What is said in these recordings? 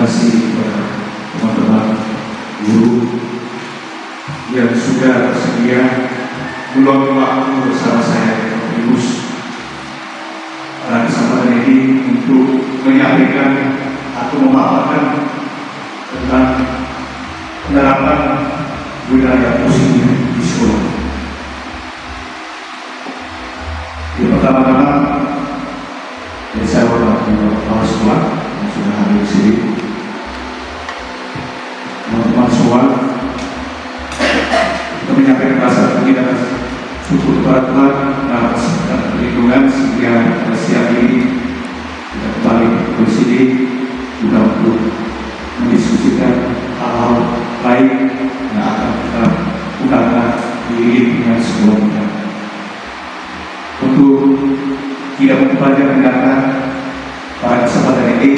kasih kepada teman-teman guru yang sudah bersedia meluangkan waktu bersama saya Imus pada kesempatan ini untuk menyampaikan atau memaparkan tentang penerapan budaya positif di sekolah. Yang pertama-tama, saya hormati kepala sekolah yang sudah hadir di sini, teman-teman semua. Kita menyampaikan rasa puji dan syukur kepada Tuhan atas perlindungan sehingga pada siang ini kita kembali ke sini juga untuk mendiskusikan hal-hal lain yang akan kita ungkapkan di dengan sebuah kita. Untuk tidak memperpanjang pendengaran pada kesempatan ini,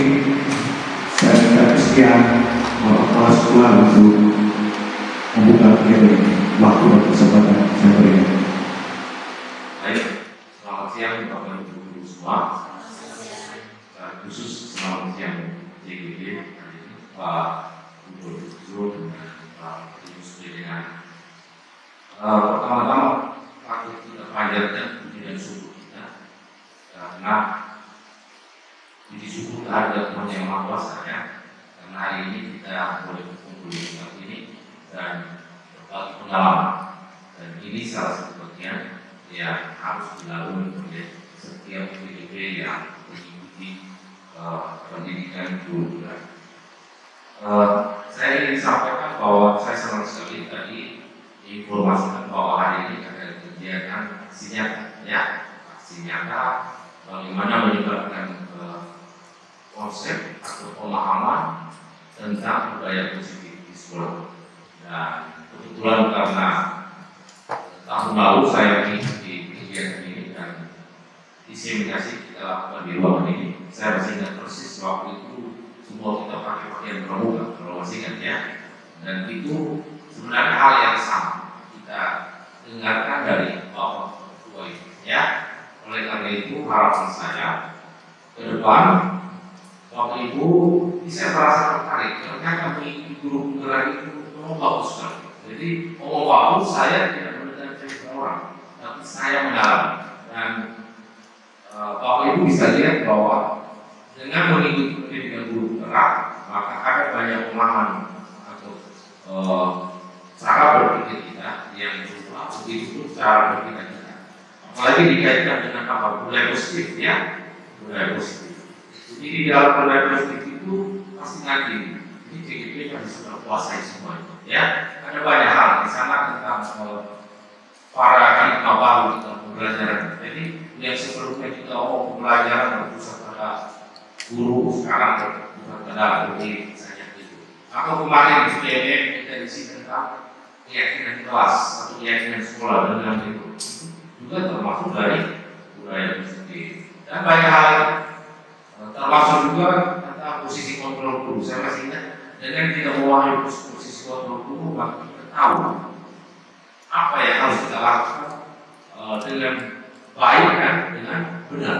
saya minta kesediaan kepala sekolah untuk membuka waktu dan kesempatan saya berikan. Baik, selamat siang Bapak Ibu Guru semua. Khusus selamat siang JGD, Pak Guru dan Pak Ibu Sekalian. Pertama-tama, patut kita panjatkan puji dan syukur kita karena puji syukur terhadap Tuhan Yang Maha Kuasa ya. Karena hari ini kita boleh berkumpul di tempat ini dan berbagi pengalaman. Dan ini salah satu bagian yang harus dilalui oleh setiap PDP yang mengikuti pendidikan guru. Saya ingin sampaikan bahwa saya senang sekali tadi informasikan bahwa hari ini ada kegiatan aksi nyata, ya, aksi nyata bagaimana menyebarkan konsep atau pemahaman tentang budaya positif di sekolah. Dan kebetulan karena tahun lalu saya mengikuti kegiatan ini dan diseminasi kita lakukan di ruangan ini. Saya masih ingat persis waktu itu semua kita pakai pakaian pramuka, kalau masih ingat ya. Dan itu sebenarnya hal yang sama kita dengarkan dari Bapak Ketua itu, ya. Oleh karena itu harapan saya ke depan Bapak Ibu bisa merasa tertarik karena kami guru penggerak itu memang bagus sekali. Jadi ngomong bagus saya tidak mendengar cerita orang, tapi saya mendalam. Dan Bapak Ibu bisa lihat bahwa dengan mengikuti pendidikan guru penggerak maka ada banyak pemahaman atau cara berpikir kita yang berubah, begitu pun cara berpikir kita. Apalagi dikaitkan dengan apa budaya positif, ya, budaya positif. Jadi di dalam budaya positif itu pasti nanti ini JGP pasti sudah kuasai semua itu, ya. Ada banyak hal di sana tentang para hikmah baru tentang pembelajaran. Jadi yang sebelumnya kita pembelajaran berpusat pada guru, sekarang berpusat pada murid saja itu. Atau kemarin di PNM kita isi tentang keyakinan kelas atau keyakinan sekolah dengan itu juga termasuk dari budaya positif. Dan banyak hal termasuk juga tentang posisi kontrol guru. Saya masih ingat dengan tidak memahami posisi kontrol guru maka kita tahu apa yang harus kita lakukan dengan baik dan dengan benar.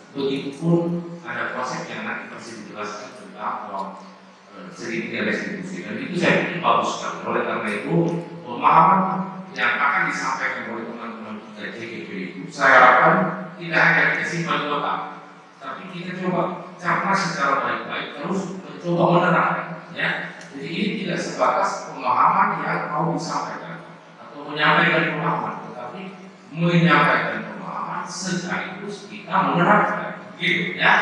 Begitupun ada konsep yang nanti pasti dijelaskan tentang segitiga restitusi, dan itu saya pikir bagus sekali. Oleh karena itu pemahaman yang akan disampaikan oleh teman-teman kita JGP itu saya harapkan tidak hanya kita simpan di otak, tapi kita coba cerna secara baik-baik terus mencoba menerapkan, ya. Jadi ini tidak sebatas pemahaman yang mau disampaikan atau menyampaikan pemahaman, tetapi menyampaikan pemahaman sekaligus kita menerapkan, gitu ya.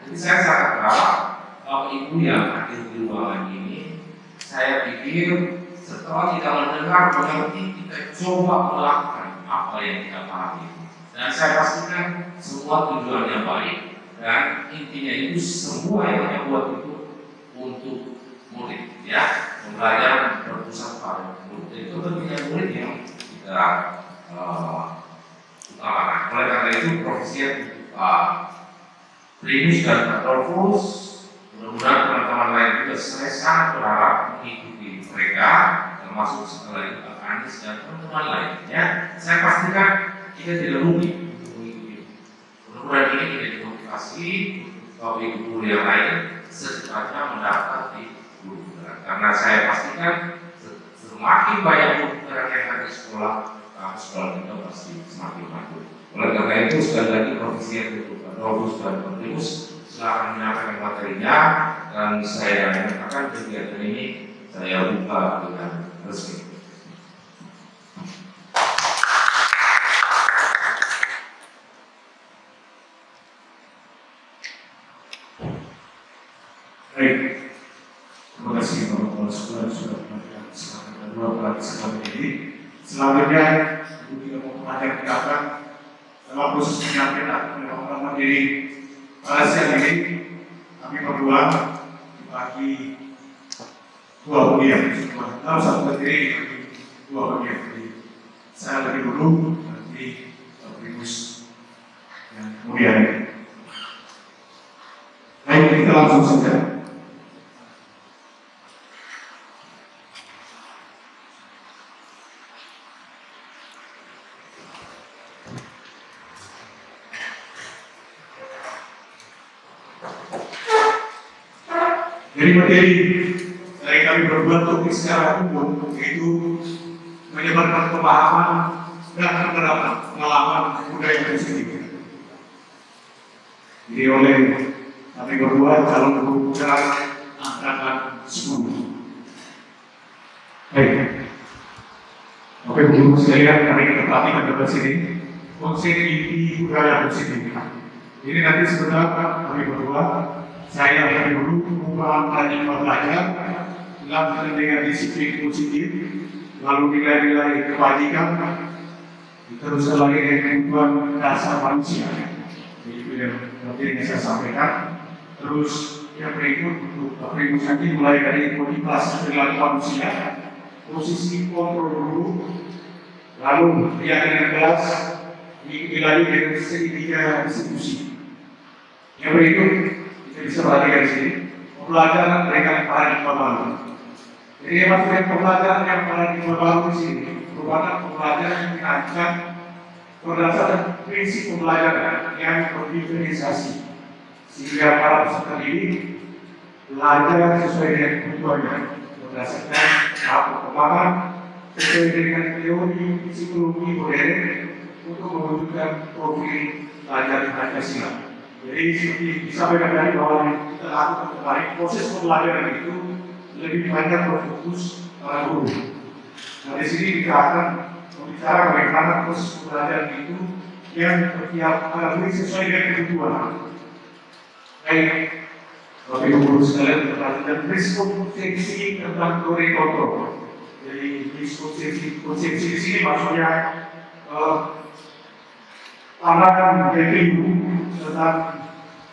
Jadi saya sangat berharap Bapak Ibu yang hadir di ruangan ini, saya pikir setelah kita mendengar mengerti, kita coba melakukan apa yang kita pahami. Dan saya pastikan semua tujuannya baik dan intinya itu semua yang kita buat itu untuk murid, ya. Pembelajaran berpusat pada murid. Itu kepentingan murid yang kita utamakan. Oleh karena itu Profesor Pak Primus dan Pak Dolfus, mudah-mudahan teman-teman lain juga, saya sangat berharap mengikuti mereka, termasuk setelah itu Pak Anies dan teman-teman lainnya. Saya pastikan kita tidak rugi untuk mengikuti. Mudah-mudahan ini kita dimotivasi Bapak Ibu guru yang lain secepatnya mendaftar di guru penggerak. Karena saya pastikan semakin banyak guru penggerak yang ada di sekolah kita pasti semakin maju. Oleh karena itu sekali lagi Profesi Rodus dan Kontimus silakan menyampaikan materinya, dan saya menyatakan kegiatan ini saya buka dengan resmi. Baik, terima kasih Bapak Saudara sudah memberikan kesempatan kedua pada kesempatan ini. Selanjutnya, Ibu tidak mau mengajar tindakan dalam proses penyampaian pendapat diri. Pada siang ini kami berdua dibagi dua bagian, dalam satu materi dibagi dua bagian. Jadi saya lebih dulu, nanti Primus yang kemudian. Baik, kita langsung saja. Jadi materi dari kami berdua topik secara umum yaitu menyebarkan pemahaman dan penerapan pengalaman budaya positif. Jadi oleh kami berdua calon guru penggerak angkatan 10. Baik, Bapak Ibu sekalian, kami ketepati pada sini konsep inti budaya positif. Ini nanti sebenarnya kami berdua, saya dari dulu merupakan paradigma belajar dalam dengan disiplin positif, lalu nilai-nilai kebajikan, terus lagi dengan kebutuhan dasar manusia. Itu yang nanti saya sampaikan. Terus yang berikut untuk Primus nanti mulai dari motivasi perilaku manusia, posisi kontrol dulu, lalu keyakinan kelas, diikuti dengan segitiga distribusi. Yang berikut kita bisa perhatikan di sini, pembelajaran dengan paradigma baru. Jadi yang maksudnya pembelajaran yang paradigma baru di sini merupakan pembelajaran yang dirancang berdasarkan prinsip pembelajaran yang berdiferensiasi, sehingga para peserta didik belajar sesuai dengan kebutuhannya berdasarkan tahap perkembangan sesuai dengan teori psikologi modern untuk mewujudkan profil belajar Pancasila. Jadi seperti disampaikan tadi bahwa kita lakukan kemarin proses pembelajaran itu lebih banyak berfokus pada guru. Nah di sini kita akan berbicara bagaimana proses pembelajaran itu yang sesuai dengan kebutuhan. Baik, Bapak Ibu guru sekalian, perhatikan miskonsepsi tentang teori kontrol. Jadi miskonsepsi di sini maksudnya pandangan dari guru tentang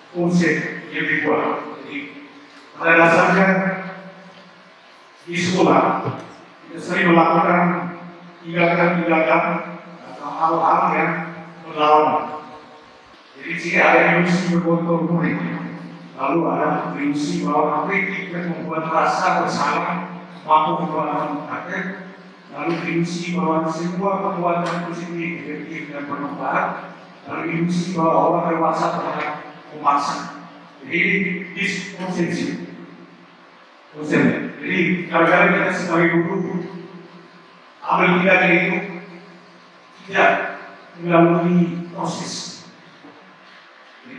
konsep yang dibuat. Jadi pada dasarnya di sekolah kita sering melakukan tindakan-tindakan atau hal-hal yang berlawanan. Jadi sini ada ilusi berkontrol murid, lalu ada ilusi bahwa kritik yang membuat rasa bersalah mampu membuat praktek, lalu ilusi bahwa semua perbuatan positif efektif dan bermanfaat, lalu ilusi bahwa orang dewasa terhadap memaksa. Jadi diskonsepsi. Jadi kadang-kadang kita sebagai guru ambil tindakan itu tidak melalui proses.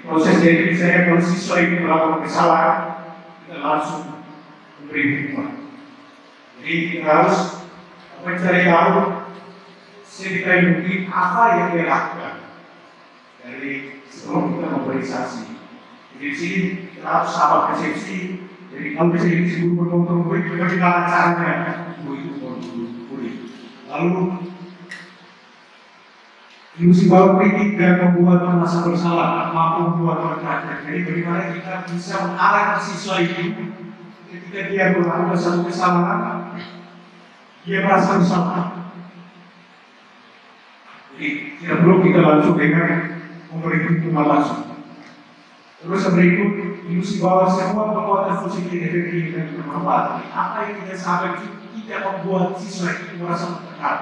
Proses dari saya kalau siswa itu melakukan kesalahan, kita langsung memberi hukuman. Jadi kita harus mencari tahu sedikit mungkin apa yang dia lakukan dari sebelum kita memberi sanksi. Jadi di sini kita harus sabar persepsi. Jadi kalau bisa disebut berkontrol murid, bagaimana caranya itu murid. Lalu ilusi bahwa kritik dan membuat merasa bersalah mampu membuat mereka. Jadi bagaimana kita bisa mengarahkan siswa itu ketika dia melakukan satu kesalahan, dia merasa bersalah. Jadi tidak perlu kita langsung dengan memberi hukuman langsung. Terus yang berikut, ilusi bahwa semua perbuatan positif efektif dan bermanfaat. Apa yang kita sampaikan itu tidak membuat siswa itu merasa tertekan.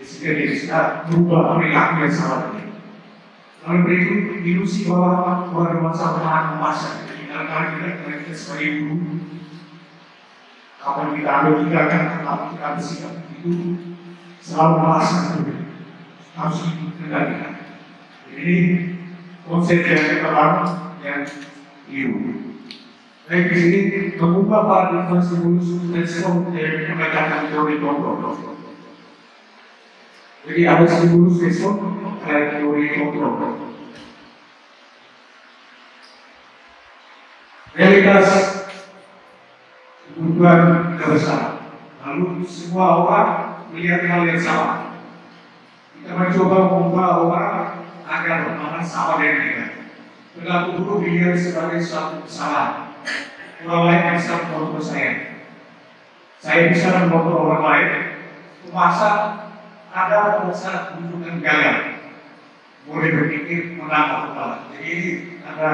Jadi kita berubah perilaku yang salah ini. Lalu berikut ilusi bahwa orang dewasa menahan memaksa. Jadi kadang-kadang kita sebagai guru, apa yang kita ambil tindakan, apa kita ambil sikap itu selalu melaksanakan harus dikendalikan. Jadi konsep yang pertama yang keliru. Baik di sini mengubah paradigma stimulus respon dari pendekatan teori kontrol. Jadi ada stimulus respon dari teori kontrol. Realitas kebutuhan kebesaran. Lalu semua orang melihat hal yang sama. Kita mencoba mengubah orang agar bermain sama dengan kita. Perilaku buruk dilihat sebagai suatu kesalahan. Orang lain bisa mengontrol saya bisa mengontrol orang lain. Masa ada pada saat kebutuhan gagal, boleh berpikir menang atau kalah. Jadi ini ada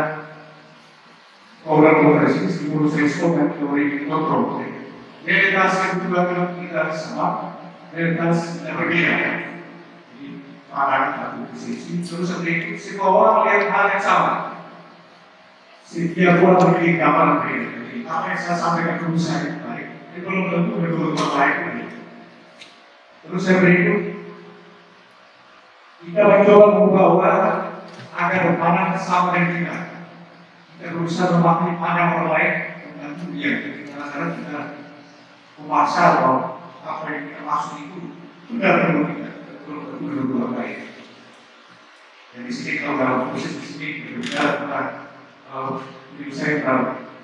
orang ini stimulus respon dan teori kontrol. Realitas kebutuhan kita sama, realitas berbeda. Pandangan atau posisi terus seperti itu semua orang melihat hal yang sama. Setiap orang memiliki gambaran berbeda. Jadi apa yang saya sampaikan ke saya itu baik, itu belum tentu betul-betul baik. Terus yang berikut, kita mencoba mengubah orang agar berpandang sama dengan kita. Kita berusaha memahami pandang orang lain dengan dia. Kadang-kadang kita memaksa bahwa apa yang kita maksud itu benar perlu kita. Berdua baik. Dan di sini kalau dalam proses di sini berbicara tentang saya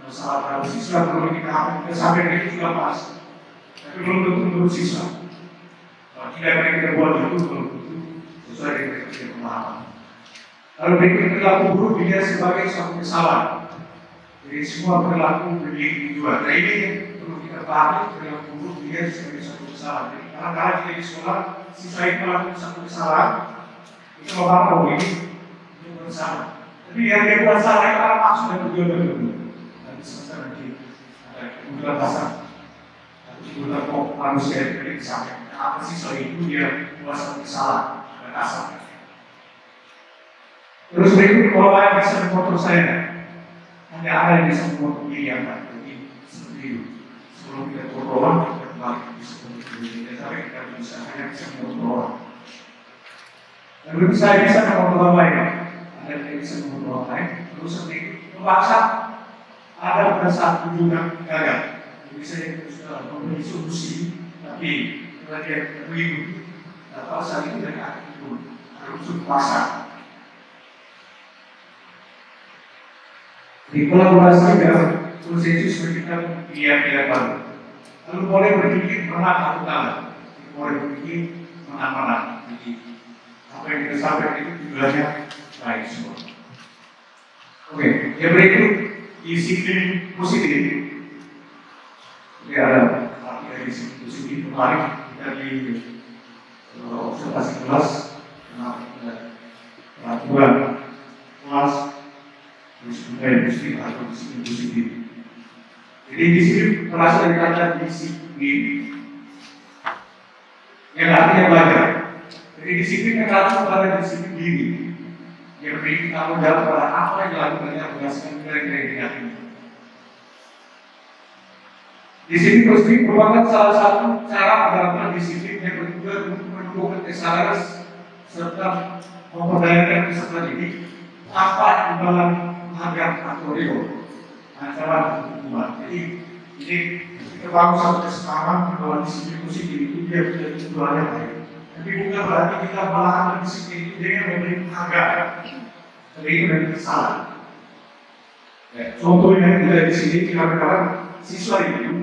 masalah siswa perlu kita sampaikan itu juga pas. Tapi belum tentu menurut siswa. Tidak yang kita buat itu belum tentu sesuai dengan pemahaman. Lalu berikut perilaku buruk dilihat sebagai suatu kesalahan. Jadi semua perilaku berbeda juga. Nah ini perlu kita pahami perilaku buruk dilihat sebagai suatu kesalahan. Jadi kadang-kadang kita di sekolah siswa itu melakukan satu kesalahan, kita mau ini bersama. Tapi yang dia buat salah itu adalah maksud dan tujuan tertentu. Dan semesta nanti ada kebutuhan dasar, kebutuhan pokok manusia yang dari disampaikan. Apa siswa itu dia buat satu kesalahan dan dasar. Terus berikut kalau yang bisa memotong saya, hanya ada yang bisa memotong diri yang baik. Jadi seperti itu. Sebelum kita berdoa, kita kembali bisa memotong tapi kita bisa hanya bisa memotong orang. Dan begitu saya bisa memotong orang lain, ada yang bisa memotong orang lain. Terus seperti itu, memaksa ada pada saat kunjungan gagal. Jadi saya sudah memberi solusi, tapi kalau dia begitu, pada saat itu dari akhir itu harus memaksa. Dikolaborasi dalam konsensus berkaitan dia baru. Lalu boleh berpikir menang atau kalah, boleh berpikir menang-menang. Jadi apa yang kita sampaikan itu tujuannya baik semua. Oke, yang berikut disiplin positif. Jadi ada arti dari disiplin positif kemarin kita di observasi kelas, peraturan kelas. Disiplin atau disiplin positif. Jadi disiplin berasal dari kata disiplin yang artinya belajar. Jadi disiplin yang berasal pada disiplin diri yang beri tanggung jawab pada apa yang dilakukannya berdasarkan nilai-nilai ini. Disiplin positif merupakan salah satu cara menerapkan disiplin yang bertujuan untuk mendukung kesadaran serta memperdayakan peserta didik tanpa imbalan harga atau rio antara hubungan. Jadi ini kita bangun satu kesepahaman bahwa disiplin positif itu dia menjadi tujuannya baik. Tapi bukan berarti kita melakukan disiplin itu dengan memberi harga. Jadi itu dari kesalahan. Contohnya kita di sini kadang-kadang siswa itu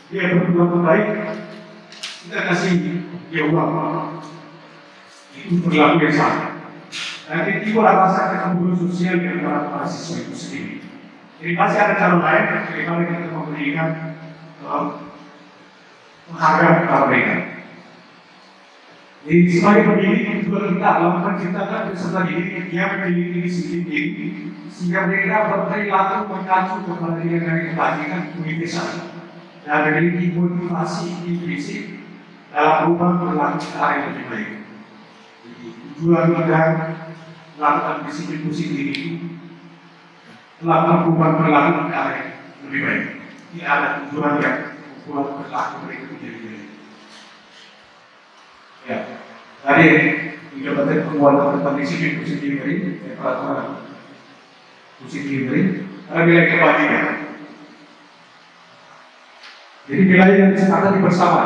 dia berbuat baik, kita kasih dia uang, itu perilaku yang salah. Nanti timbul rasa kecemburuan sosial di antara para siswa itu sendiri. Jadi pasti ada cara lain bagaimana kita memberikan penghargaan kepada mereka. Jadi sebagai pendidik juga kita menciptakan peserta didik yang memiliki disiplin diri sehingga mereka berperilaku mengacu kepada yang dari kebajikan kebiasaan dan memiliki motivasi intuisi dalam perubahan perilaku ke arah yang lebih baik. Jadi tujuan kita melakukan disiplin positif ini melakukan perubahan perilaku ke arah yang lebih baik. Tidak ada tujuan yang membuat perilaku mereka menjadi baik. Ya, tadi didapatkan penguatan tentang disiplin positif ini, peraturan positif ini, ada nilai kebajikan. Jadi nilai yang disepakati bersama,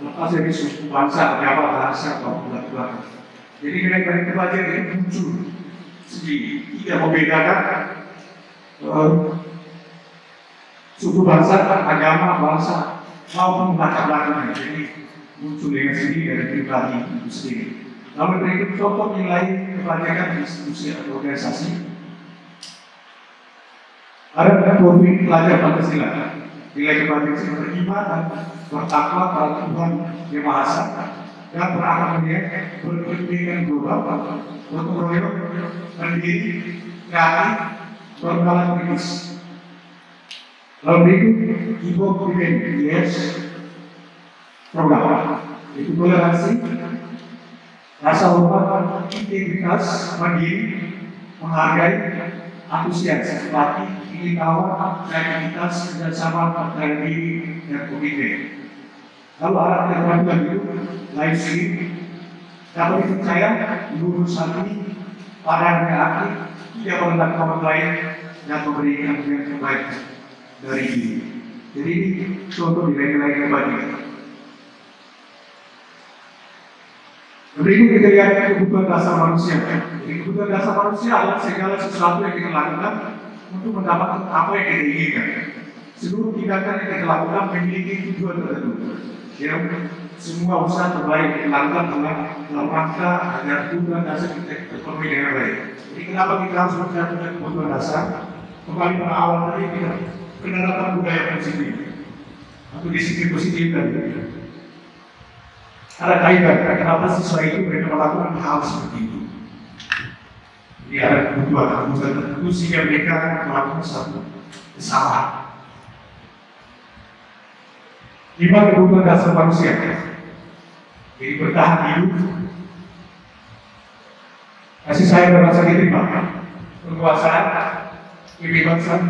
lepas dari suku bangsa, agama, bahasa, atau belakang. Jadi nilai kebajikan itu muncul sendiri, tidak membedakan suku bangsa, agama, bangsa, maupun latar belakangnya. Jadi muncul dengan sendiri dari pribadi itu sendiri. Lalu berikut contoh nilai kebajikan di institusi atau organisasi. Ada profil pelajar Pancasila. Nilai kebajikan beriman, bertakwa pada Tuhan Yang Maha Esa, dan berakhlak mulia, berpendidikan global, gotong royong, mandiri, kreatif, berbalan kritis. Lalu berikut Ibu Primen IS program itu toleransi, rasa hormat, integritas, mandiri, menghargai, antusias, empati, ingin tahu, kreativitas, kerjasama, percaya diri, dan komitmen. Lalu arah kehidupan itu lain sih dapat dipercaya, lurus hati, pandang aktif, tidak merendahkan orang lain, dan memberikan yang terbaik dari diri. Jadi ini contoh nilai-nilai kebajikan. Berikut kita lihat kebutuhan dasar manusia. Jadi kebutuhan dasar manusia adalah segala sesuatu yang kita lakukan untuk mendapatkan apa yang kita inginkan. Seluruh tindakan yang kita lakukan memiliki tujuan tertentu. Ya, semua usaha terbaik kita lakukan dalam rangka agar kebutuhan dasar kita terpenuhi dengan baik. Jadi kenapa kita harus mencapai kebutuhan dasar? Kembali pada awal tadi kita penerapan budaya positif atau disiplin positif tadi. Ada kaitan kenapa siswa itu mereka melakukan hal seperti itu. Jadi ada kebutuhan tertentu sehingga mereka melakukan satu kesalahan. 5 kebutuhan dasar manusia. Jadi bertahan hidup, kasih sayang dan rasa diterima, kekuasaan, kebebasan,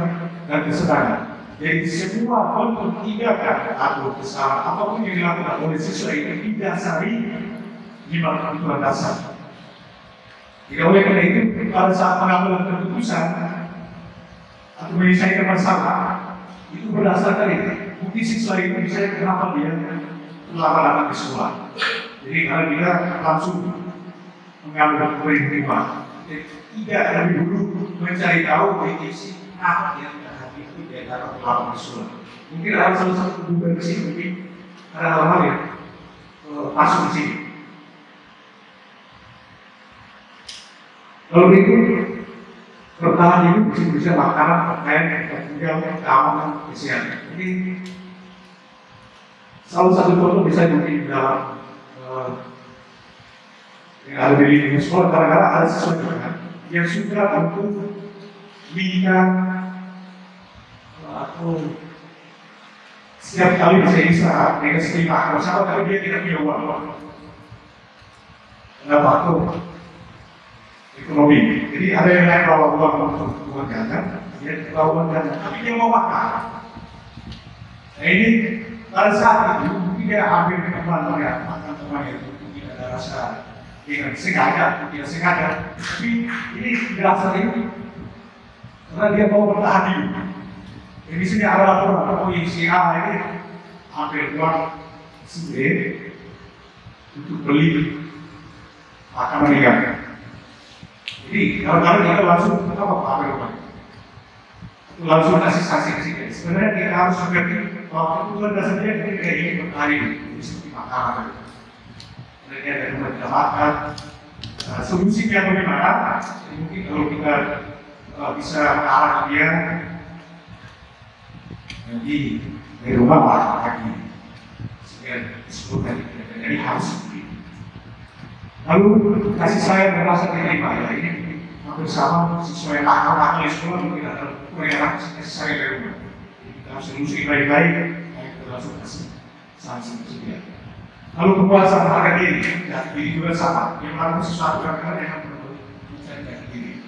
dan kesenangan. Jadi semua bentuk tindakan atau kesalahan apapun yang dilakukan oleh siswa itu didasari 5 kebutuhan dasar. Jadi oleh karena itu pada saat pengambilan keputusan atau menyelesaikan masalah itu berdasarkan itu. Mungkin siswa itu bisa kenapa dia lama-lama di sekolah. Jadi kalau dia langsung mengambil perintah, tidak lebih dulu mencari tahu definisi apa yang terhadap itu dia dapat lama di sekolah. Mungkin ada salah satu kebutuhan di sini, mungkin ada hal-hal yang masuk di sini. Lalu itu bertahan hidup bisa makanan, pakaian, tinggal, keamanan, kesehatan. Jadi salah satu contoh bisa mungkin dalam yang ada di lingkungan sekolah, kadang-kadang ada sesuatu yang suka untuk minta atau setiap kali bisa istirahat dengan setimah bersama, tapi dia tidak punya uang. Kenapa? Ekonomi. Jadi ada yang lain bawa uang untuk mengajar, dia bawa uang jajan, tapi dia mau makan. Nah ini pada saat itu mungkin dia ambil teman ya, makan temannya itu tidak ada rasa dengan sengaja, tidak sengaja. Tapi ini dirasa ini karena dia mau bertahan hidup. Jadi sini ada laporan, oh si A ini ambil uang si B untuk beli makanan meninggal. Jadi kalau kita langsung apa ambil uang, langsung kasih saksi ke sini. Sebenarnya kita harus mengerti bahwa kebutuhan dasarnya kita ingin bertahan hidup, seperti makanan. Mereka ada rumah tidak makan. Solusinya bagaimana? Mungkin kalau kita bisa mengarah dia nanti di rumah makan lagi, sehingga disebut tadi jadi harus seperti itu. Lalu kasih sayang dan rasa diterima ya ini hampir sama siswa yang nakal di sekolah mungkin ada kurang kasih sayang dari rumah. Kita harus solusi baik-baik, kita langsung kasih sanksi seperti itu. Lalu kepuasan harga diri, ya, diri juga sama. Yang melakukan sesuatu kadang-kadang yang mencari diri.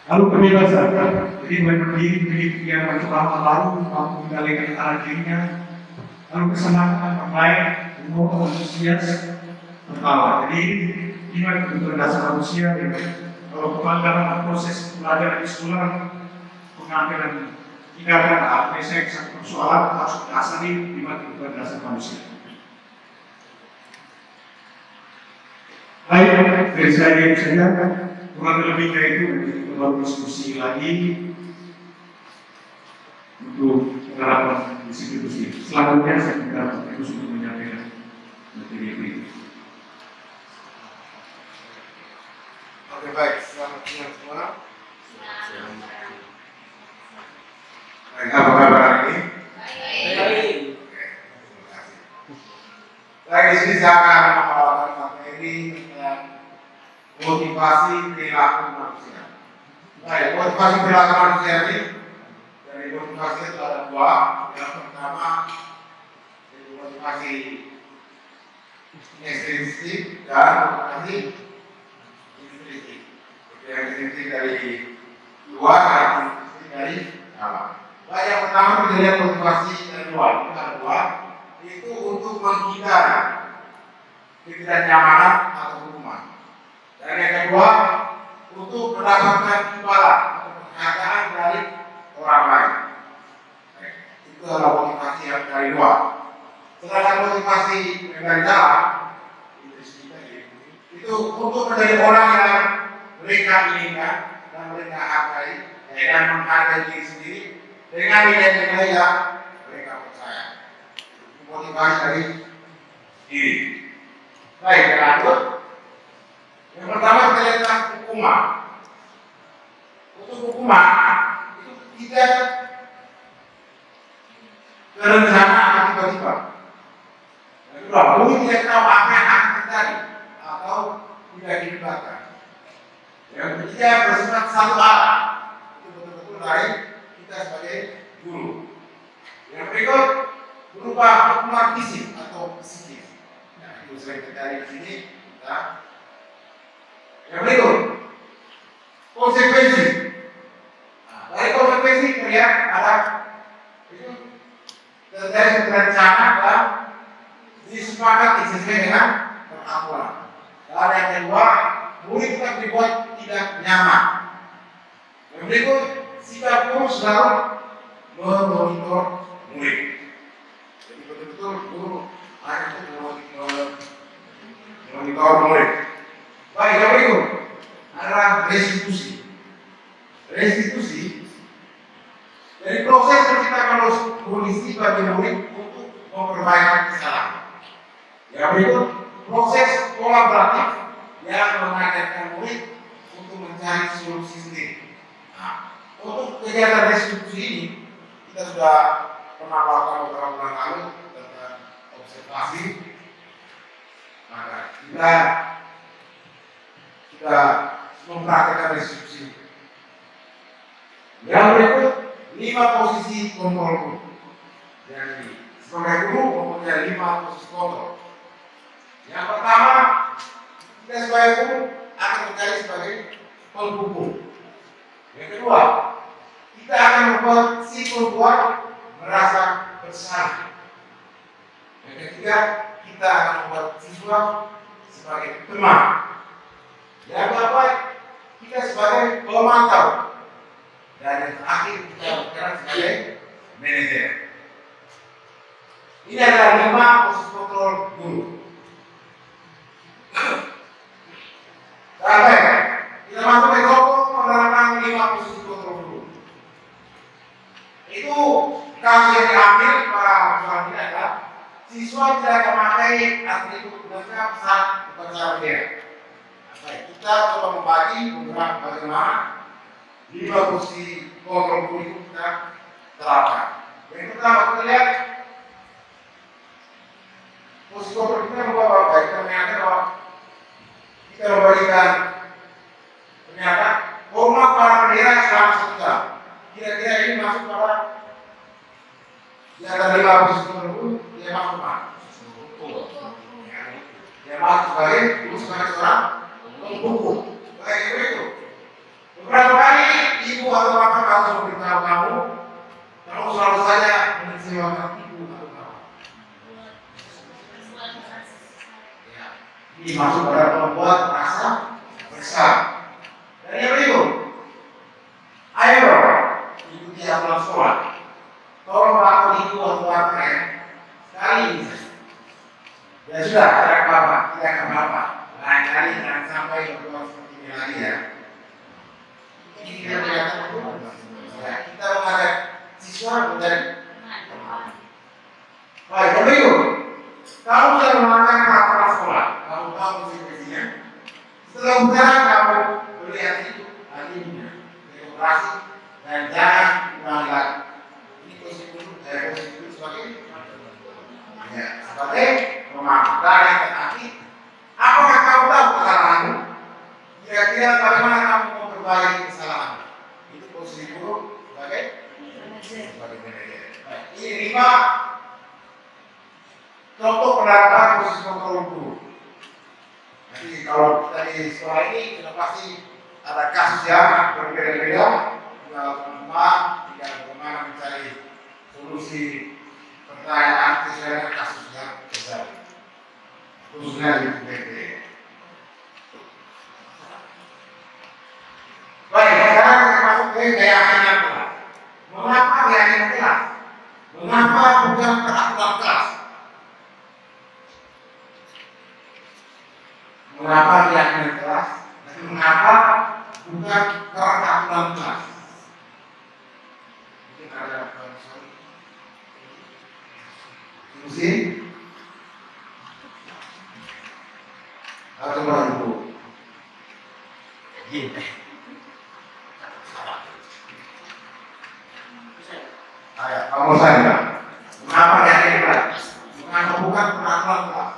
Lalu kebebasan, jadi berdiri yang mencoba baru, mampu mengendalikan arah dirinya, lalu kesenangan bermain, umur antusias, tertawa. Jadi ini kebutuhan dasar manusia. Kalau kembali dalam proses belajar di sekolah, pengambilan tindakan APSek persoalan harus dasari di kebutuhan dasar manusia. Baik, dari saya kurang lebihnya itu kita diskusi lagi untuk penerapan institusi. Selanjutnya saya minta Terus untuk menyampaikan materi ini. Oke, baik, selamat siang semua. Baik, apa kabar hari ini? Baik. Terima kasih. Baik, di sini saya akan membawakan materi tentang motivasi perilaku manusia. Baik, motivasi perilaku manusia ini dari motivasi itu ada dua. Yang pertama itu motivasi ekstrinsik dan motivasi intrinsik. Yang intrinsik dari luar, yang intrinsik dari dalam. Baik, yang pertama kita lihat motivasi dari luar. Itu ada dua. Itu untuk menghindari ketidaknyamanan atau hukuman. Dan yang kedua, untuk mendapatkan imbalan atau penghargaan dari orang lain. Itu adalah motivasi yang dari luar. Sedangkan motivasi yang dari dalam, itu untuk menjadi orang yang mereka inginkan dan mereka hargai dan menghargai diri sendiri dengan nilai-nilai yang mereka percaya. Motivasi dari diri. Baik, lanjut. Yang pertama kita lihat tentang hukuman. Untuk hukuman itu tidak terencana atau tiba-tiba. Yang kedua, mungkin tidak tahu apa yang akan terjadi atau tidak dilibatkan. Yang ketiga, bersifat satu arah. Itu betul-betul dari kita sebagai guru. Yang berikut berupa hukuman fisik atau psikis. Nah, itu sering terjadi di sini. Yang berikut konsekuensi. Nah, dari konsekuensi terlihat ada itu terjadi terencana dan disepakati sesuai dengan peraturan. Dan yang kedua, murid tetap dibuat tidak nyaman. Yang berikut, sikap guru selalu memonitor murid. Jadi betul-betul guru harus memonitor murid. Baik, yang berikut adalah restitusi. Restitusi dari proses menciptakan kondisi bagi murid untuk memperbaiki kesalahan. Yang berikut proses kolaboratif yang mengajarkan murid untuk mencari solusi sendiri. Nah, untuk kegiatan restitusi ini kita sudah pernah melakukan beberapa bulan lalu tentang observasi. Maka kita mempraktikkan restitusi. Yang berikut 5 posisi kontrol guru. Jadi sebagai guru mempunyai 5 posisi kontrol. Yang pertama, kita sebagai guru akan mencari sebagai penghukum. Yang kedua, kita akan membuat si pembuat merasa bersalah. Yang ketiga, kita akan membuat siswa sebagai teman. Yang keempat, kita sebagai pemantau. Dan yang terakhir, kita berperan sebagai manajer. Ini adalah 5 posisi kontrol guru. Baik, kita masuk ke kelompok penerapan 5 posisi kontrol guru. Itu kasus yang diambil pada persoalan ini adalah siswa tidak memakai atribut lengkap saat upacara bendera. Baik, kita coba membagi beberapa bagaimana 5 posisi kontrol guru itu kita terapkan. Yang pertama kita lihat posisi kontrol kita membawa baik. Kita menyatakan bahwa kita memberikan ternyata hormat para bendera selama 1 jam. Kira-kira ini masuk pada di antara 5 posisi kontrol guru, dia masuk mana? Dia masuk sebagai guru sebagai seorang penghukum. Baik itu. Beberapa kali harus memberitahu kamu, kamu selalu saja mengecewakan ibu atau kamu. Ya, ini masuk pada membuat rasa bersalah. Dan yang berikut, ayo ikuti aturan sekolah. Tolong lapor ibu atau bapak sekali ini. Ya sudah, tidak apa-apa, tidak apa-apa. Lain kali jangan sampai berbuat seperti ini lagi ya. Ini kita kelihatan ya, kita mengajak siswa menjadi baik. Yang berikut, kamu sudah melanggar peraturan sekolah, kamu tahu konsekuensinya. Setelah ujian kamu melihat itu hatinya demokrasi dan jangan ulangi lagi. Ini konsekuensi sebagai ya, sebagai pemanggilan tetapi apakah kamu tahu kesalahanmu? Kira-kira bagaimana kamu memperbaiki kesalahan? Itu posisi guru sebagai manajer. Ini 5 contoh penerapan posisi kontrol guru. Jadi kalau kita di sekolah ini sudah pasti ada kasus yang berbeda-beda. Teman-teman tidak bagaimana mencari solusi pertanyaan sesuai dengan kasus yang terjadi. Khususnya di PPD. Baik, sekarang kita masuk ke keyakinan kelas. Mengapa keyakinan kelas? Mengapa bukan peraturan kelas? Mengapa keyakinan kelas? Dan mengapa bukan peraturan kelas? Mungkin ada diskusi atau ibu? Ayo, kamu saya. Mengapa keyakinan kelas? Mengapa bukan peraturan kelas?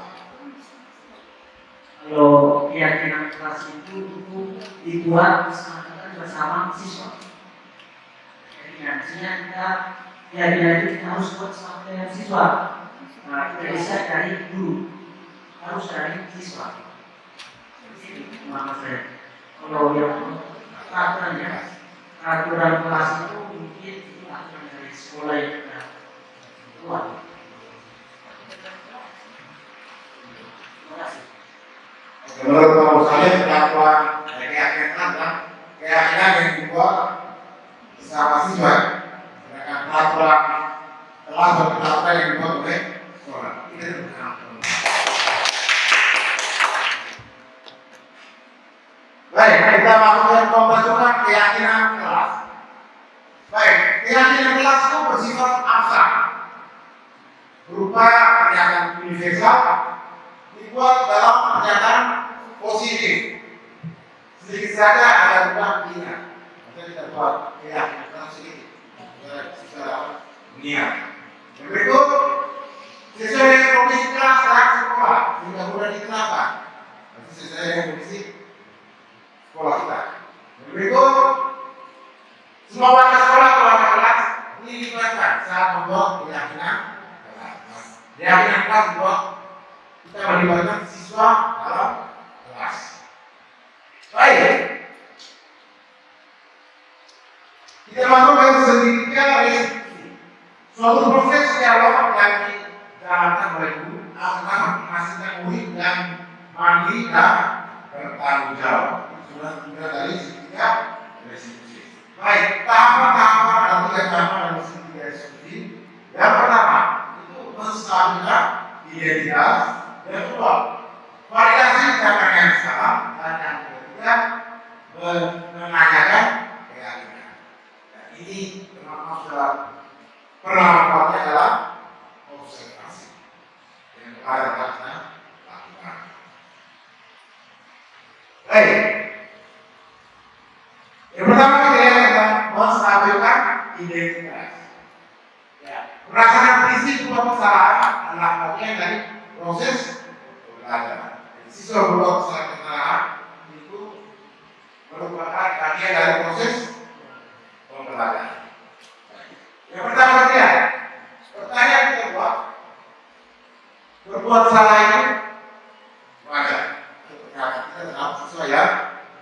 Kalau keyakinan kelas itu dibuat bersama siswa. Jadi nantinya kita keyakinan itu kita harus buat sama dengan siswa. Nah, kita bisa dari guru, harus dari siswa. Jadi maksud saya, kalau yang peraturan kelas itu mungkin itu aturan dari sekolah yang kita buat. Terima kasih. Menurut kamu saya peraturan keyakinan yang dibuat bersama siswa, sedangkan peraturan kelas dan peraturan yang dibuat oleh sekolah. Ini bukan. Baik, kita masuk ke pembentukan keyakinan kelas. Baik, keyakinan kelas itu bersifat abstrak, berupa pernyataan universal dibuat dalam pernyataan positif. Sedikit saja ada ruang ingat. Maka kita buat keyakinan kelas sedikit secara niat. Yang berikut sesuai dengan kondisi kelas dan sekolah sehingga mudah diterapkan. Sesuai dengan kondisi sekolah kita. Yang berikut semua warga sekolah atau warga kelas dilibatkan saat membuat keyakinan kelas. Keyakinan kelas dibuat kita melibatkan siswa dalam kelas. Baik, kita masuk ke sedikitnya restriksi. Suatu proses dialog yang dijalankan oleh guru akan menghasilkan murid yang mandiri dan bertanggung jawab. Sudah dari sedikitnya restriksi. Baik, tahapan-tahapan ada 3 tahapan dalam sedikitnya restriksi. Yang pertama itu menstabilkan identitas. Yang kedua, validasi ucapan yang salah, dan yang ketiga menanyakan keyakinan. Dan ini termasuk dalam penerapannya adalah observasi yang harus kita lakukan. Baik, yang pertama kita menstabilkan identitas. Ya, merasakan prinsip sebuah kesalahan adalah bagian dari proses pembelajaran. Siswa berbuat kesalahan itu merupakan bagian dari proses pembelajaran. Yang pertama dia, pertanyaan kita berbuat salah itu wajar. Kita tetap siswa ya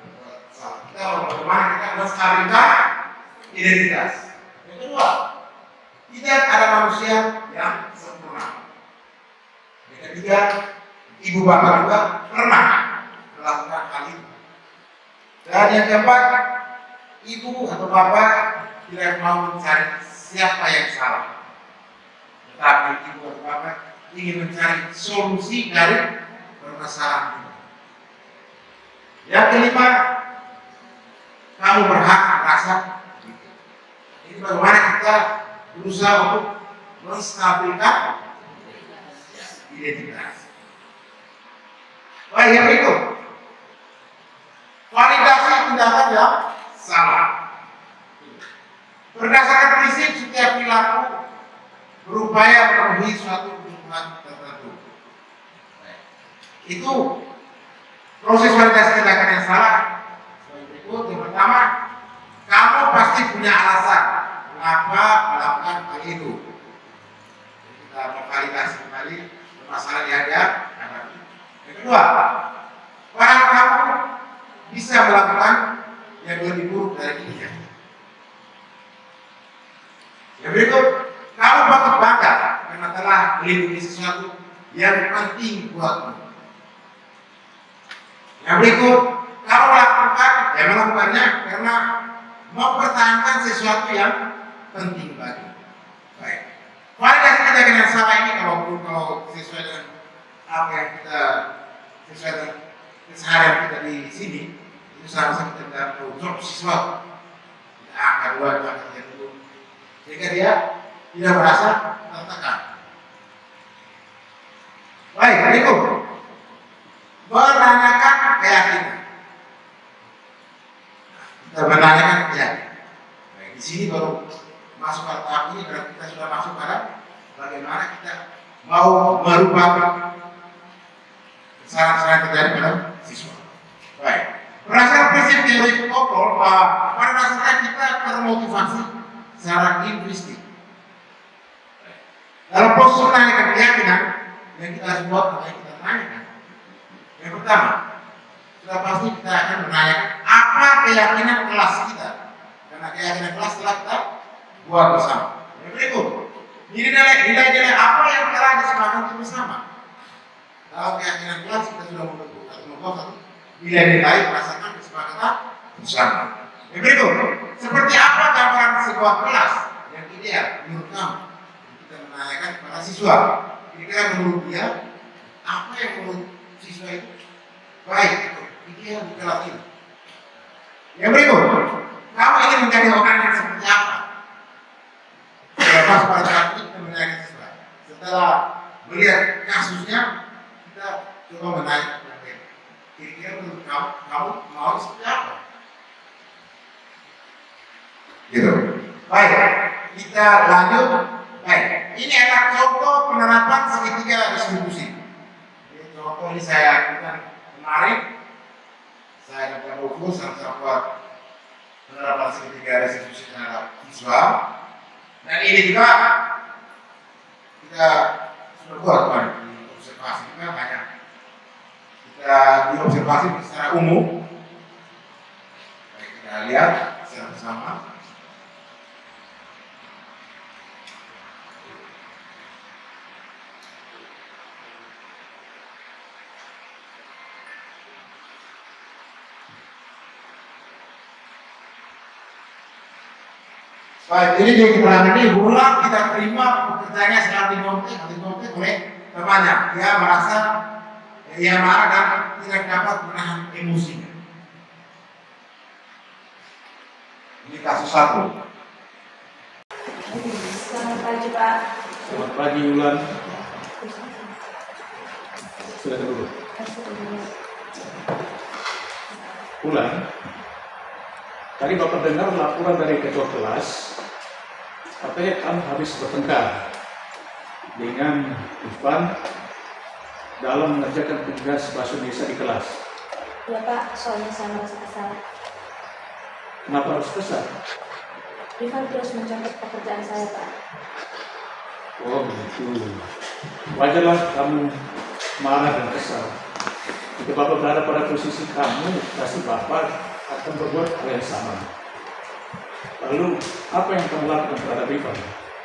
berbuat salah. Kita bagaimana kita menstabilkan identitas. Yang kedua, tidak ada manusia yang sempurna. Yang ketiga, ibu bapak juga pernah melakukan hal itu. Dan yang keempat, ibu atau bapak tidak mau mencari siapa yang salah, tetapi ibu atau bapak ingin mencari solusi dari permasalahan itu. Yang kelima, kamu berhak merasa gitu. Ini bagaimana kita berusaha untuk menstabilkan identitas. Baik, yang berikut, validasi tindakan yang salah. Berdasarkan prinsip setiap perilaku berupaya memenuhi suatu kebutuhan tertentu. Itu proses validasi tindakan yang salah. Berikut, yang pertama, kamu pasti punya alasan mengapa melakukan hal itu. Kita memvalidasi kembali masalah yang ada. Yang kedua, bahwa kamu bisa melakukan yang lebih buruk dari ini. Yang berikut, kamu patut bangga karena telah melindungi sesuatu yang penting buatmu. Yang berikut, kamu melakukannya karena mempertahankan sesuatu yang penting bagi. Baik. Validasi tindakan yang salah ini kalau sesuai dengan apa yang kita sesuai dengan keseharian kita di sini, itu sama-sama kita tidak mengucap sesuatu. Kita akan buat yang dulu, sehingga dia tidak merasa tertekan. Baik, berikut, menanyakan keyakinan. Kita menanyakan keyakinan. Baik, di sini baru masuk pada tahap ini, karena kita sudah masuk pada bagaimana kita mau merubah kesalahan-kesalahan terjadi pada siswa. Baik, berdasarkan prinsip teori Kokol, bahwa pada dasarnya kita termotivasi secara intrinsik. Dalam proses menanyakan keyakinan yang kita harus buat, apa yang kita tanyakan. Yang pertama, sudah pasti kita akan menanyakan apa keyakinan kelas kita, karena keyakinan kelas telah kita buat bersama. Yang berikut, nilai-nilai apa yang telah disepakati bersama. Dalam keyakinan kelas kita sudah membentuk atau membuat satu nilai-nilai berdasarkan kesepakatan bersama. Yang berikut, seperti apa gambaran sebuah kelas yang ideal menurut kamu? Kita menanyakan kepada siswa, kira-kira menurut dia apa yang menurut siswa itu baik atau ideal di kelas ini. Yang berikut, kamu ingin menjadi orang yang seperti apa? Lepas pada saat ini kita menanyakan siswa. Setelah melihat kasusnya, kita coba menanyakan kira-kira menurut kamu mau seperti apa? Gitu. Baik, kita lanjut. Baik, ini adalah contoh penerapan segitiga distribusi. Ini contoh ini saya lakukan kemarin. Saya dapat fokus sama buat penerapan segitiga distribusi terhadap siswa. Dan ini juga kita sudah buat kemarin di observasi juga banyak. Kita di observasi secara umum. Baik, kita lihat secara bersama. Baik, ini di keterangan ini ulang kita terima pekerjaannya secara dimontek oleh temannya. Dia merasa ia marah dan tidak dapat menahan emosinya. Ini kasus 1. Selamat pagi, Pak. Selamat pagi, Ulan. Sudah dulu. Ulan, tadi Bapak dengar laporan dari ketua kelas, katanya kamu habis bertengkar dengan Ivan dalam mengerjakan tugas bahasa Indonesia di kelas. Ya, Pak, soalnya saya merasa kesal. Kenapa harus kesal? Ivan terus mencontoh pekerjaan saya, Pak. Oh begitu. Wajarlah kamu marah dan kesal. Jika Bapak berada pada posisi kamu, pasti Bapak akan berbuat hal yang sama. Lalu apa yang kamu lakukan terhadap Rifan?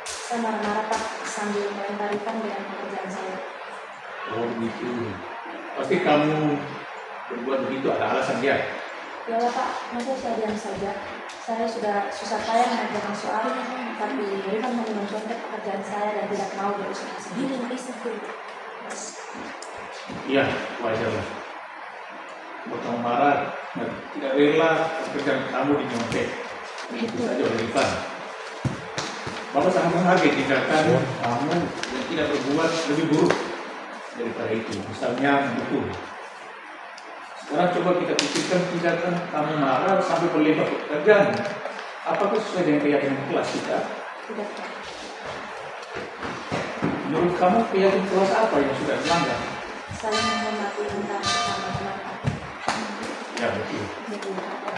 Saya marah-marah Pak sambil melempar Rifan dengan pekerjaan saya. Oh begitu. Pasti kamu berbuat begitu ada alasan dia. Ya lah Pak, masa saya diam saja. Saya sudah susah payah mengerjakan soal, tapi Rifan hanya mencontek pekerjaan saya dan tidak mau berusaha sendiri. Iya, wajar lah. Kalau kamu marah, dan tidak rela pekerjaan kamu dicontek. Itu saja oleh Rifan. Bapak sangat menghargai tindakan kamu yang tidak berbuat lebih buruk daripada itu. Misalnya betul. Sekarang coba kita pikirkan tindakan kamu marah sampai berlempar pekerjaan. Apakah sesuai dengan keyakinan kelas kita? Tidak Pak. Menurut kamu keyakinan kelas apa yang sudah dilanggar? Saya menghormati tentang bersama teman Pak. Ya betul. Betul Pak.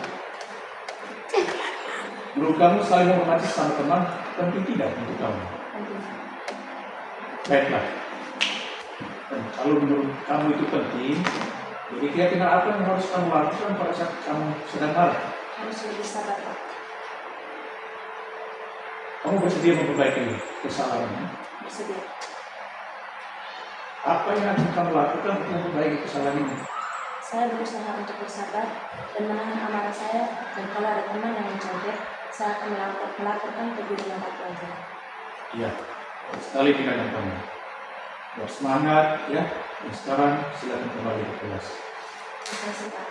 Menurut kamu saling menghormati sama teman penting tidak untuk kamu? Penting. Baiklah. Dan kalau menurut kamu itu penting, jadi keyakinan apa yang harus kamu lakukan pada saat kamu sedang marah? Harus lebih sabar Pak. Kamu bersedia memperbaiki kesalahannya? Bersedia. Apa yang akan kamu lakukan untuk memperbaiki kesalahan ini? Saya berusaha untuk bersabar dan menahan amarah saya, dan kalau ada teman yang mencontek, saya akan melaporkan ke guru mata pelajaran. Iya, sekali tindakan kamu. Bersemangat ya. Dan sekarang silakan kembali ke kelas. Terima kasih Pak.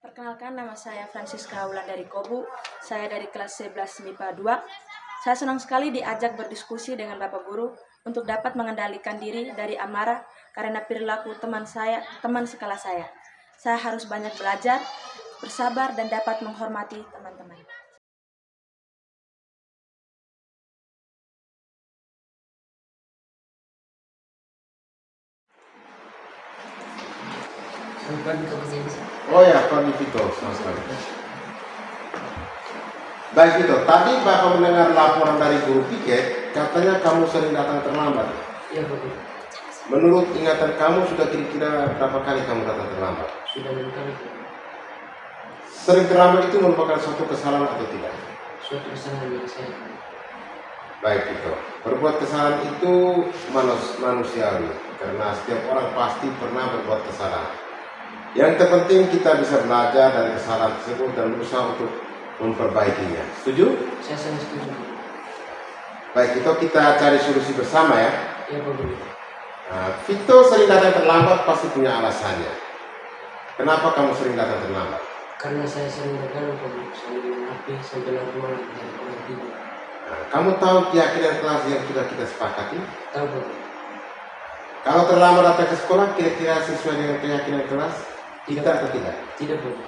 Perkenalkan, nama saya Francisca Wulandari Kobu. Saya dari kelas 11 MIPA 2. Saya senang sekali diajak berdiskusi dengan Bapak Guru untuk dapat mengendalikan diri dari amarah karena perilaku teman sekelas saya. Saya harus banyak belajar, bersabar, dan dapat menghormati teman-teman. Oh ya, Pak Vito, sama sekali. Baik Vito, tadi Bapak mendengar laporan dari guru piket, katanya kamu sering datang terlambat. Iya Bapak. Menurut ingatan kamu sudah kira-kira berapa kali kamu datang terlambat? Sudah 6 kali. Sering terlambat itu merupakan suatu kesalahan atau tidak? Suatu kesalahan yang saya. Baik Vito, berbuat kesalahan itu manusiawi, karena setiap orang pasti pernah berbuat kesalahan. Yang terpenting kita bisa belajar dari kesalahan tersebut dan berusaha untuk memperbaikinya. Setuju? Saya sangat setuju. Baik, Vito, kita cari solusi bersama ya. Iya Bapak. Nah, Vito sering datang terlambat pasti punya alasannya. Kenapa kamu sering datang terlambat? Karena saya sering bergaul sambil main HP sambil larut malam dan orang tidur. Nah, kamu tahu keyakinan kelas yang sudah kita sepakati? Tahu Bapak? Kalau terlambat datang ke sekolah, kira-kira sesuai dengan keyakinan kelas? Tidak atau tidak? Tidak Bapak.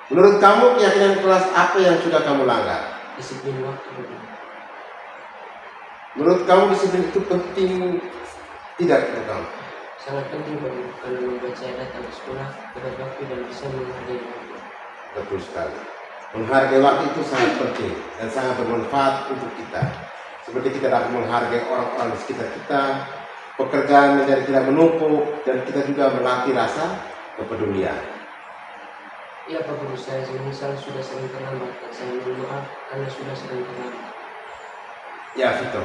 Menurut kamu keyakinan kelas apa yang sudah kamu langgar? Disiplin waktu Bapak. Menurut kamu disiplin itu penting tidak untuk kamu? Sangat penting Bapak, karena membuat saya datang ke sekolah tepat waktu dan bisa menghargai waktu. Betul sekali. Menghargai waktu itu sangat penting dan sangat bermanfaat untuk kita. Seperti kita dapat menghargai orang-orang di sekitar kita, pekerjaan menjadi tidak menumpuk, dan kita juga melatih rasa kepedulian. Iya Pak Guru, saya menyesal sudah sering terlambat dan saya mohon maaf karena sudah sering terlambat. Ya Vito,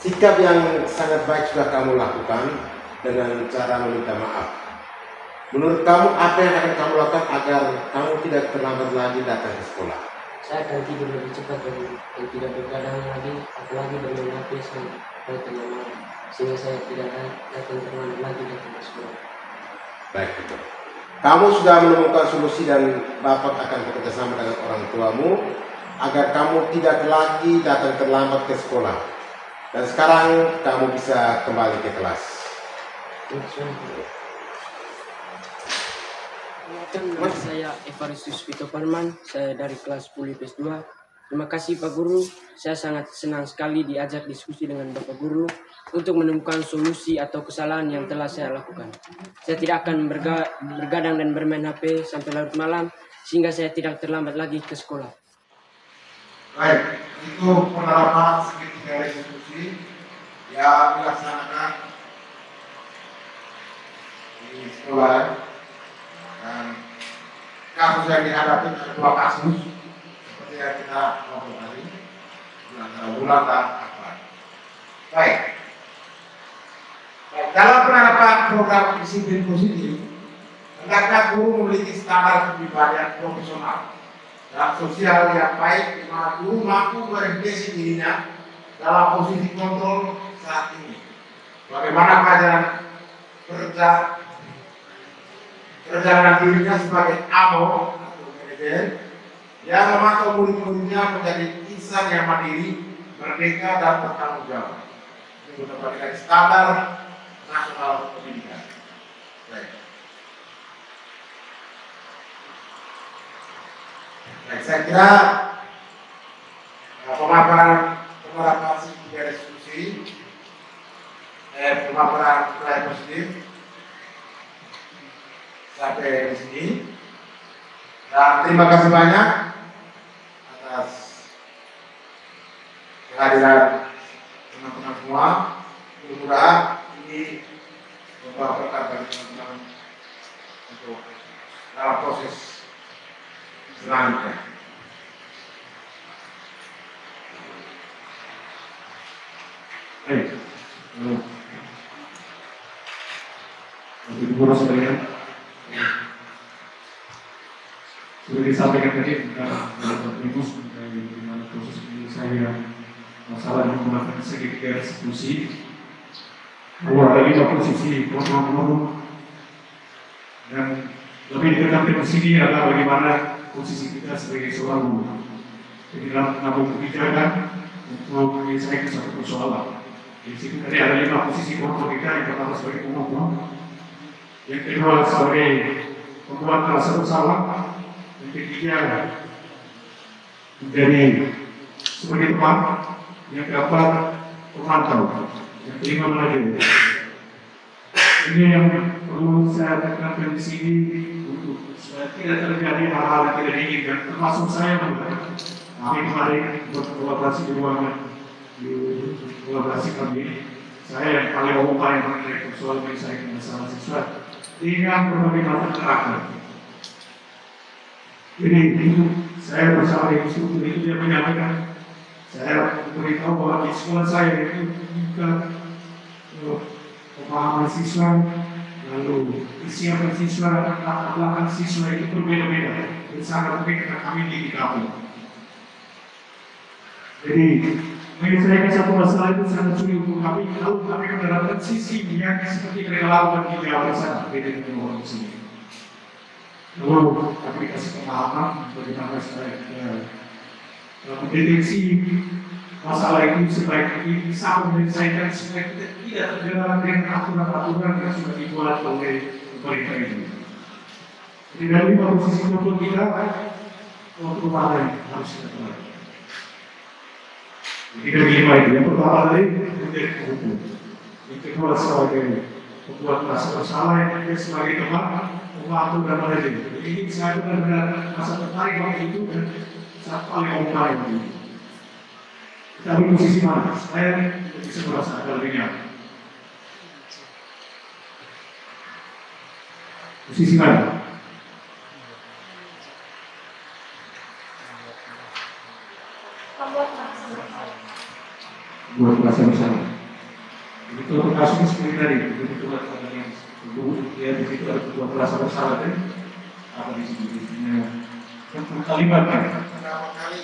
sikap yang sangat baik sudah kamu lakukan dengan cara meminta maaf. Menurut kamu apa yang akan kamu lakukan agar kamu tidak terlambat lagi datang ke sekolah? Saya akan tidur lebih cepat Pak Guru dan tidak bergadang lagi, apalagi bermain HP sampai tengah malam, sehingga saya tidak datang terlambat lagi datang ke sekolah. Baik Vito. Kamu sudah menemukan solusi dan Bapak akan bekerjasama dengan orang tuamu agar kamu tidak lagi datang terlambat ke sekolah. Dan sekarang kamu bisa kembali ke kelas. Nama saya Evaristius Vito Parman, saya dari kelas 10 IPS 2. Terima kasih Pak Guru, saya sangat senang sekali diajak diskusi dengan Bapak Guru untuk menemukan solusi atau kesalahan yang telah saya lakukan. Saya tidak akan bergadang dan bermain HP sampai larut malam, sehingga saya tidak terlambat lagi ke sekolah. Baik, itu pengalaman segitiga diskusi yang dilaksanakan di sekolah dan kasus yang dihadapi dua kasus seperti yang kita ngobrol tadi antara bulan dan Akbar. Baik. Dalam penerapan program disiplin positif, hendaknya guru memiliki standar kepribadian profesional dan sosial yang baik, di mana guru mampu merefleksi dirinya dalam posisi kontrol saat ini. Bagaimana pelajaran perjalanan dirinya sebagai amo atau manajer yang memantau murid-muridnya menjadi insan yang mandiri, merdeka dan bertanggung jawab. Ini merupakan standar nasional pendidikan. Baik. Baik, saya kira pemaparan tiga diskusi, pemaparan nilai positif sampai di sini. Dan terima kasih banyak atas kehadiran teman-teman semua. Mudah-mudahan ini membawa berkah bagi teman-teman untuk dalam proses selanjutnya. Baik, Ibu Guru sekalian, sudah disampaikan tadi dalam rumus dari proses ini saya masalah menggunakan segitiga eksekusi. Bahwa ada 5 posisi kontrol dan lebih ditekankan di sini adalah bagaimana posisi kita sebagai seorang guru. Jadi dalam mengambil kebijakan untuk menyelesaikan satu persoalan. Di situ tadi ada 5 posisi kontrol kita. Yang pertama sebagai pengumum, yang kedua sebagai pembuat rasa bersalah, yang ketiga menjadi sebagai teman, yang keempat pemantau, yang kelima manajer. Ini yang perlu saya tekankan di sini untuk supaya tidak terjadi hal-hal yang tidak diinginkan, termasuk saya juga. Kami kemarin berkolaborasi di ruangan di kolaborasi kami. Saya yang paling umum yang mengenai soal menyelesaikan masalah siswa dengan berbagai macam karakter. Jadi saya bersama dengan instruktur itu dia menyampaikan, saya beritahu bahwa di sekolah saya itu bukan pemahaman siswa, lalu kesiapan siswa, latar belakang siswa itu berbeda-beda. Dan sangat penting karena kami di kami. Jadi menyelesaikan satu masalah itu sangat sulit untuk kami. Lalu kami menerapkan sisi yang seperti mereka lakukan di Jawa beda dengan orang di sini. Lalu kami kasih pemahaman bagaimana saya mendeteksi masalah itu sebaik ini bisa menyelesaikan supaya kita tidak terjalan dengan aturan-aturan yang sudah dibuat oleh pemerintah itu. Jadi dari 5 posisi kontrol kita, untuk mana yang harus kita pelajari. Jadi dari 5 itu, yang pertama tadi menjadi hukum, yang kedua sebagai pembuat rasa bersalah, yang ketiga sebagai teman, pembantu dan manajer. Jadi ini saya benar-benar merasa tertarik waktu itu dan saya paling omong itu. Kita ambil posisi mana? Saya bisa merasa agak lebih nyaman. Posisi mana? Buat merasa bersama. Itu kasusnya seperti tadi. Itu buat yang ya di situ ada buat merasa bersama kan? Apa di sini? Yang kalimatnya. Berapa kali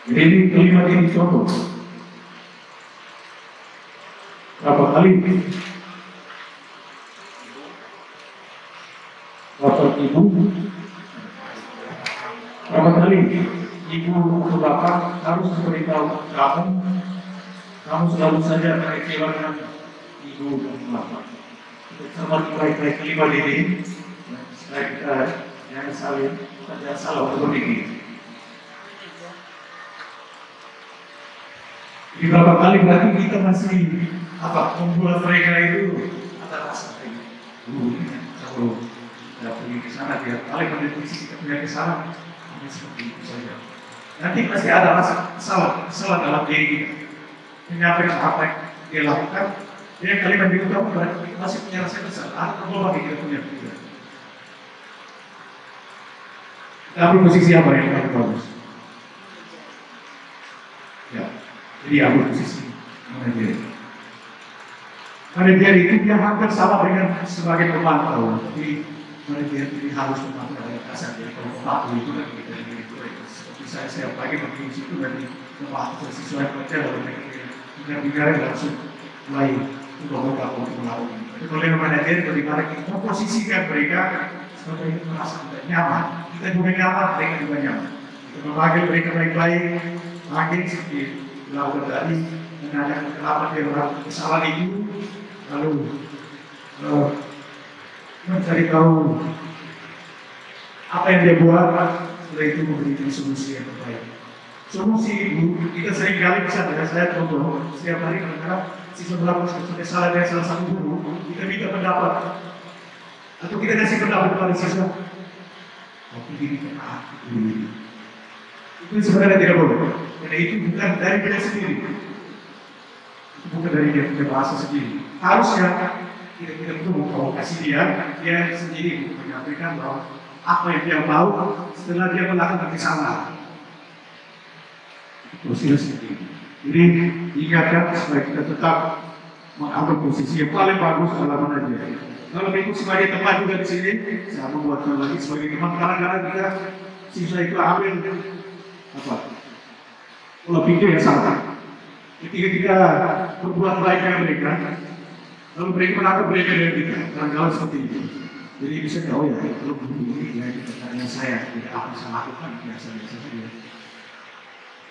jadi ini kalimat ini contoh. Berapa kali bapak ibu, berapa kali ibu atau bapak harus memberitahu kamu selalu saja mengecewakan ibu dan bapak. Sama baik-baik kalimat ini, supaya kita jangan salah untuk berpikir. Di beberapa kali berarti kita masih membuat mereka itu ada rasa kalau tidak pergi ke sana dia paling mendeteksi kita punya kesalahan hanya seperti itu saja. Nanti pasti ada rasa kesalahan dalam diri kita menyampaikan apa yang dia lakukan Dia kalimat itu kamu berarti masih punya rasa kesalahan atau lagi kita punya pikiran. Tapi posisi apa yang paling bagus? Ya, jadi ambil posisi manajer. Manajer itu dia hampir sama dengan sebagai pemantau, tapi manajer ini harus memantau dari kasar. Jadi kalau pemantau itu kan kita ini seperti saya pagi pergi di situ dan memantau siswa yang kerja lalu mereka bicara langsung mulai untuk melakukan. Tapi kalau yang manajer bagaimana kita posisikan mereka supaya mereka merasa nyaman. Kita juga nyaman, mereka juga nyaman. Kita memanggil mereka baik-baik, panggil seperti lakukan tadi, menanyakan kenapa dia melakukan kesalahan itu, lalu mencari tahu apa yang dia buat, setelah itu memberikan solusi yang terbaik. Solusi itu kita seringkali bisa dengan saya contoh setiap hari kadang siswa melakukan kesalahan dari salah satu guru, kita minta pendapat atau kita kasih pendapat kepada siswa. Tapi diri kita itu sebenarnya tidak boleh. Karena itu bukan dari dia sendiri, itu bukan dari dia punya bahasa sendiri. Harusnya kita itu memprovokasi dia sendiri menyampaikan bahwa apa yang dia mau setelah dia melakukan kesalahan. Posisi sendiri. Jadi ingatkan supaya kita tetap mengambil posisi yang paling bagus dalam manajer. Kalau itu sebagai teman juga di sini, saya membuatkan lagi sebagai teman. Kadang-kadang kita siswa itu ambil apa? Pola pikir yang salah. Ketika kita berbuat baik dengan mereka, lalu mereka menangkap mereka dari kita. Kadang-kadang seperti itu. Jadi bisa tahu ya, kalau begini ya kita tanya saya tidak apa bisa lakukan biasa-biasa saja.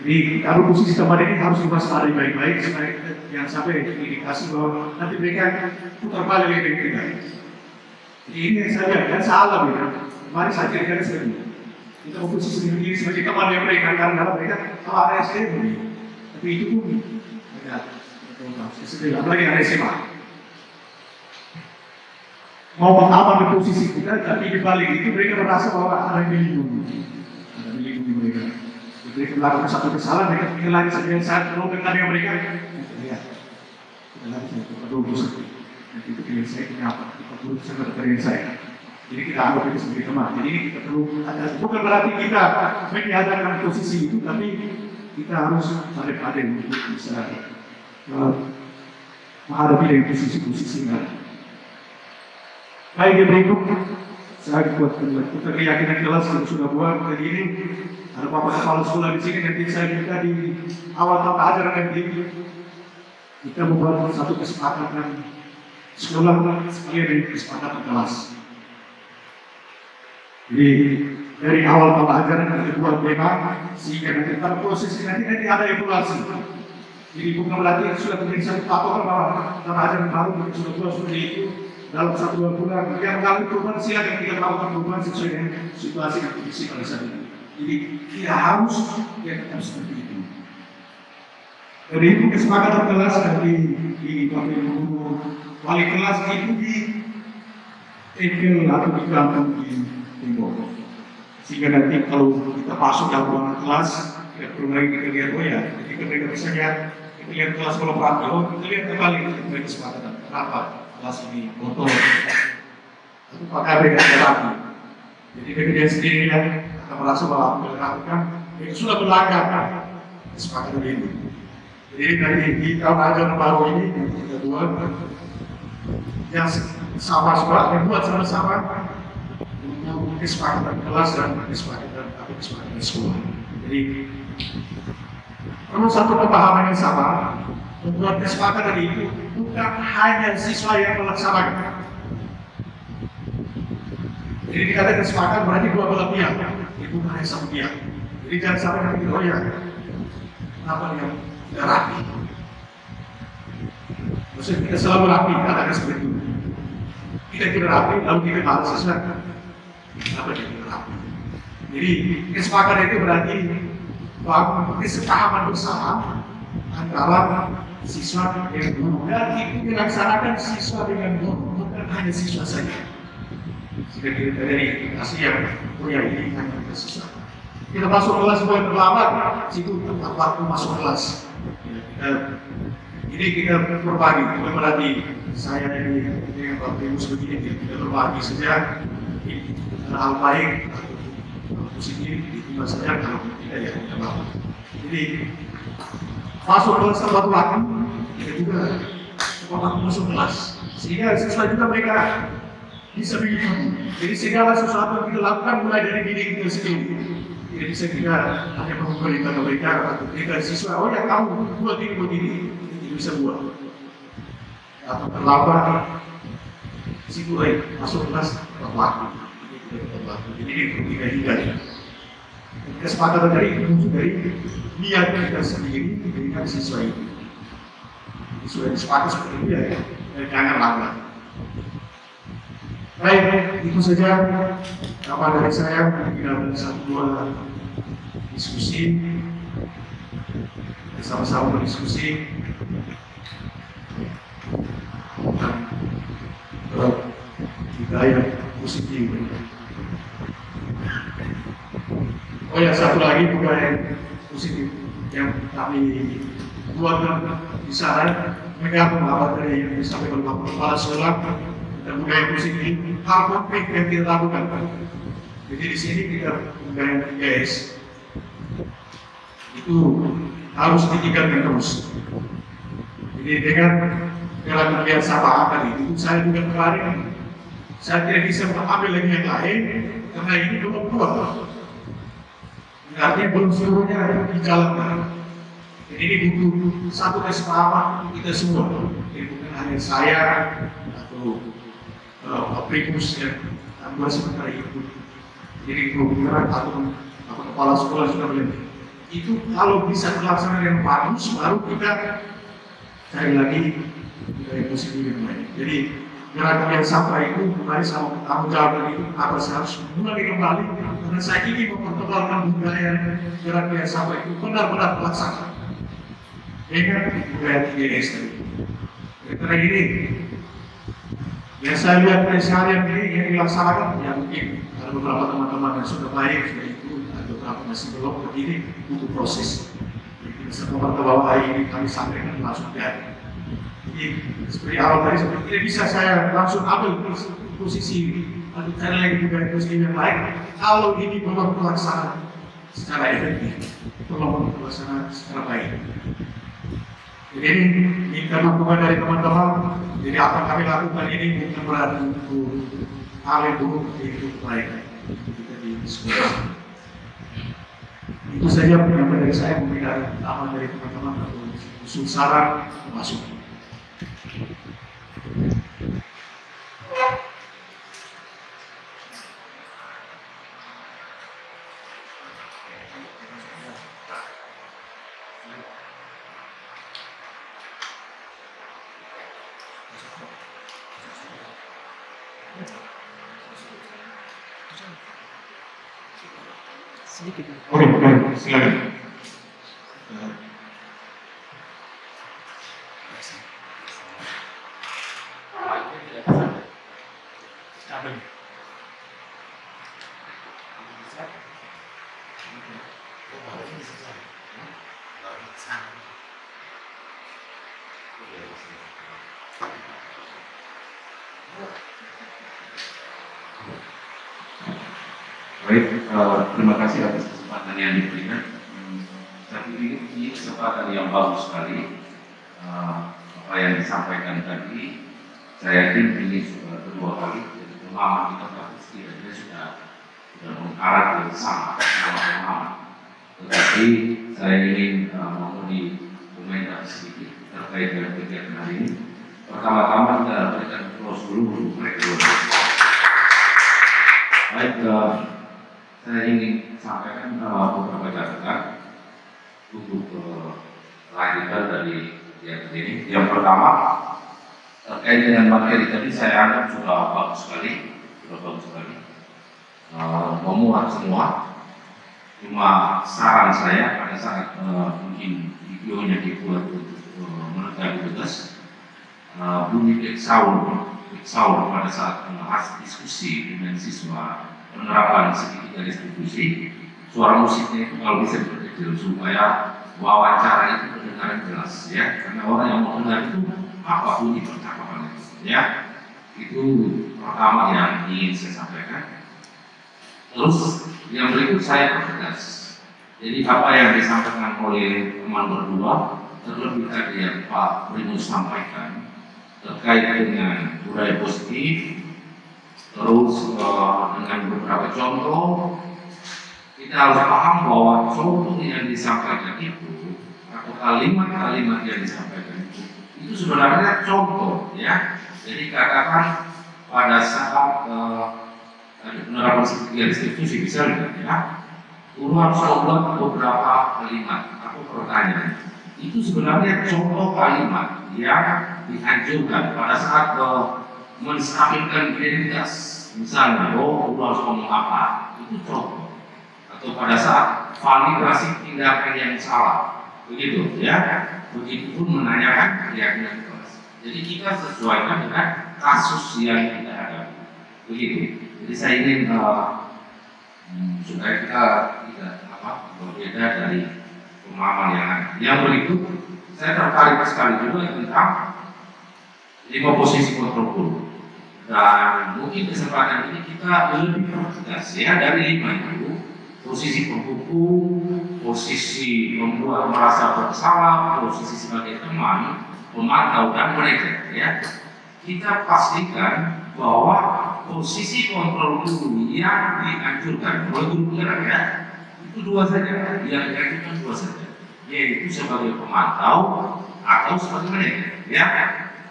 Jadi kalau posisi teman ini harus diwaspadai baik-baik supaya jangan sampai indikasi bahwa nanti mereka putar balik dengan kita. Jadi ini yang saya lihat dan salah ya. Mari saya ceritakan seperti kita posisi sendiri sebagai teman yang mereka karena mereka kalau ada saya begini. Tapi itu pun ada sesuai apalagi ada SMA. Mau mengaman posisi kita, tapi di balik itu mereka merasa bahwa ada yang melindungi, mereka. Mereka melakukan satu kesalahan, mereka tinggal lagi saja yang saat melakukan dengan mereka. Lihat, kita lagi satu kedua seperti dan itu pilihan saya kenapa? Kita perlu sangat pilihan saya. Jadi kita anggap itu sebagai teman. Jadi ini kita perlu ada, bukan berarti kita menyadarkan posisi itu, tapi kita harus ada untuk bisa menghadapi dengan posisi-posisi yang ada. Baik, yang berikut saya buat kita keyakinan kelas yang sudah buat kali ini. Ada bapak kepala sekolah di sini nanti saya minta di awal tahun ajaran nanti kita membuat satu kesepakatan sekolah sekalian dari kesepakatan kelas. Jadi dari awal tahun ajaran kita buat tema sehingga nanti pada posisi nanti ada evaluasi. Jadi bukan berarti sudah terjadi satu patokan bahwa tahun ajaran baru kita sudah buat seperti itu. Dalam 1-2 bulan, yang mengalami perubahan silakan kita melakukan perubahan sesuai dengan situasi dan kondisi pada saat ini. Jadi tidak harus ya tetap seperti itu. Dari itu kesepakatan kelas nanti di wali kelas itu di tegel atau di kampung di tembok. Sehingga nanti kalau kita masuk dalam ruangan kelas, tidak perlu lagi kita lihat oh ya, ketika mereka bisa lihat, kita lihat kelas kalau pantau, kita lihat kembali kita kesepakatan kenapa kelas ini botol itu pakai mereka terapi. Jadi mereka sendiri yang akan merasa bahwa melakukan itu sudah melanggar kesepakatan ini. Jadi dari di tahun ajaran baru ini kita buat yang sama yang buat sama-sama kesepakatan kelas dan kesepakatan sekolah. Jadi perlu satu pemahaman yang sama. Membuat kesepakatan itu bukan hanya siswa yang melaksanakan. Jadi dikatakan kesepakatan berarti dua belah pihak, itu bukan hanya satu pihak. Jadi jangan sampai nanti oh ya, kenapa dia tidak rapi? Maksudnya kita selalu rapi, katakan seperti itu. Kita tidak rapi, lalu kita malas siswa. Kenapa dia tidak rapi? Jadi kesepakatan itu berarti bahwa kesepahaman bersama antara siswa dengan guru dan itu dilaksanakan siswa dengan guru, bukan hanya siswa saja. Jika kita dari kasih yang kuliah ini hanya kita siswa. Kita masuk kelas mulai terlambat, situ tempat waktu masuk kelas. Kita Ini kita berbagi, bukan berarti saya ini dengan Pak Primus begini, kita berbagi saja hal baik atau positif itu saja, kalau tidak ya tidak apa. Jadi masuk kelas satu waktu, kita juga waktu masuk kelas, sehingga sesuai juga mereka bisa begitu. Jadi segala sesuatu yang kita lakukan mulai dari diri kita sendiri. Tidak bisa kita hanya memberikan mereka atau kita siswa, oh ya kamu buat ini, tidak bisa buat. Atau terlambat, situ masuk kelas waktu. Jadi ini perlu kita hindari. Kesepakatan dari itu muncul dari niat kita sendiri dengan siswa itu. Siswa disepakati seperti itu ya, jangan lambat. Baik, itu saja apa dari saya. Mungkin ada 1-2 diskusi, sama-sama berdiskusi tentang budaya positif. Oh ya, satu lagi budaya positif yang kami buat di sana, menggabung apa dari yang disampaikan oleh kepala sekolah dan budaya positif, hal konkret yang kita lakukan. Jadi di sini kita budaya 3S itu harus ditingkatkan terus. Jadi dengan kegiatan sama tadi itu saya juga kemarin saya tidak bisa mengambil lagi yang lain karena ini belum kuat. Artinya belum seluruhnya dijalankan. Jadi ini butuh satu kesepahaman kita semua. Jadi bukan hanya saya atau Primus yang masih sementara itu. Jadi kemudian atau kepala sekolah sudah bilang itu kalau bisa terlaksana dengan bagus, baru kita cari lagi budaya positif yang lain. Jadi gerakan yang sampai itu kembali sama tanggung jawab itu harus mulai kembali karena saya ingin mempertebalkan budaya gerakan yang sampai itu benar-benar terlaksana dengan budaya 3S tadi. Karena ini yang saya lihat seharian ini yang dilaksanakan ya mungkin ada beberapa teman-teman yang sudah baik sudah itu, ada beberapa masih belum, begini butuh proses. Jadi bisa bahwa hari ini kami sampaikan langsung jadi. Jadi seperti awal tadi seperti tidak bisa saya langsung ambil posisi atau cari lagi juga posisi yang lain kalau ini belum terlaksana secara efektif, belum terlaksana secara baik. Jadi ini minta dukungan dari teman-teman. Jadi apa yang kami lakukan ini bukan berarti untuk hal yang buruk itu baik kita di sekolah. Itu saja pendapat dari saya, mungkin ada tambahan dari teman-teman atau usul saran masuk. Sedikit. Oke, baik, silakan. Baik, terima kasih atas kesempatan yang diberikan. Saya pikir ini kesempatan yang bagus sekali. Apa yang disampaikan tadi, saya yakin ini sudah kedua kali. Jadi pemahaman kita pasti sudah mengarah ke sama pemahaman. Tetapi saya ingin memenuhi komentar sedikit terkait dengan kegiatan hari ini. Pertama-tama kita berikan close dulu mereka. Baik, saya ingin sampaikan beberapa catatan untuk lanjutan dari kegiatan ini. Yang pertama, terkait dengan materi tadi saya anggap sudah bagus sekali, memuat semua. Cuma saran saya pada saat mungkin videonya dibuat untuk menegakkan tugas, bunyi klik sound pada saat diskusi dengan siswa, penerapan sedikit dari diskusi, suara musiknya itu kalau bisa diperkecil supaya wawancara itu kedengaran jelas ya, karena orang yang mau dengar itu apa bunyi percakapan itu ya. Itu pertama yang ingin saya sampaikan. Terus yang berikut saya pertegas. Jadi apa yang disampaikan oleh teman berdua, terlebih tadi yang Pak Primus sampaikan terkait dengan budaya positif, terus dengan beberapa contoh, kita harus paham bahwa contoh yang disampaikan itu atau kalimat-kalimat yang disampaikan itu sebenarnya contoh ya. Jadi katakan pada saat penerapan garis diskusi misalnya ya, guru harus membuat beberapa kalimat atau pertanyaan. Itu sebenarnya contoh kalimat yang dianjurkan pada saat menstabilkan identitas. Misalnya, guru harus ngomong apa, itu contoh. Atau pada saat validasi tindakan yang salah, begitu ya. Begitupun menanyakan keyakinan kelas. Jadi kita sesuaikan dengan kasus yang kita hadapi, begitu. Jadi saya ingin supaya kita tidak berbeda dari pemahaman yang ada. Yang berikut, saya tertarik sekali juga tentang 5 posisi kontrol guru. Dan mungkin kesempatan ini kita lebih pertegas ya dari 5 itu. Posisi penghukum, posisi membuat merasa bersalah, posisi sebagai teman, pemantau dan manajer ya. Kita pastikan bahwa posisi kontrol guru yang dianjurkan oleh guru penggerak ya, itu 2 saja, yang dianjurkan 2 saja, yaitu sebagai pemantau atau sebagai manajer ya.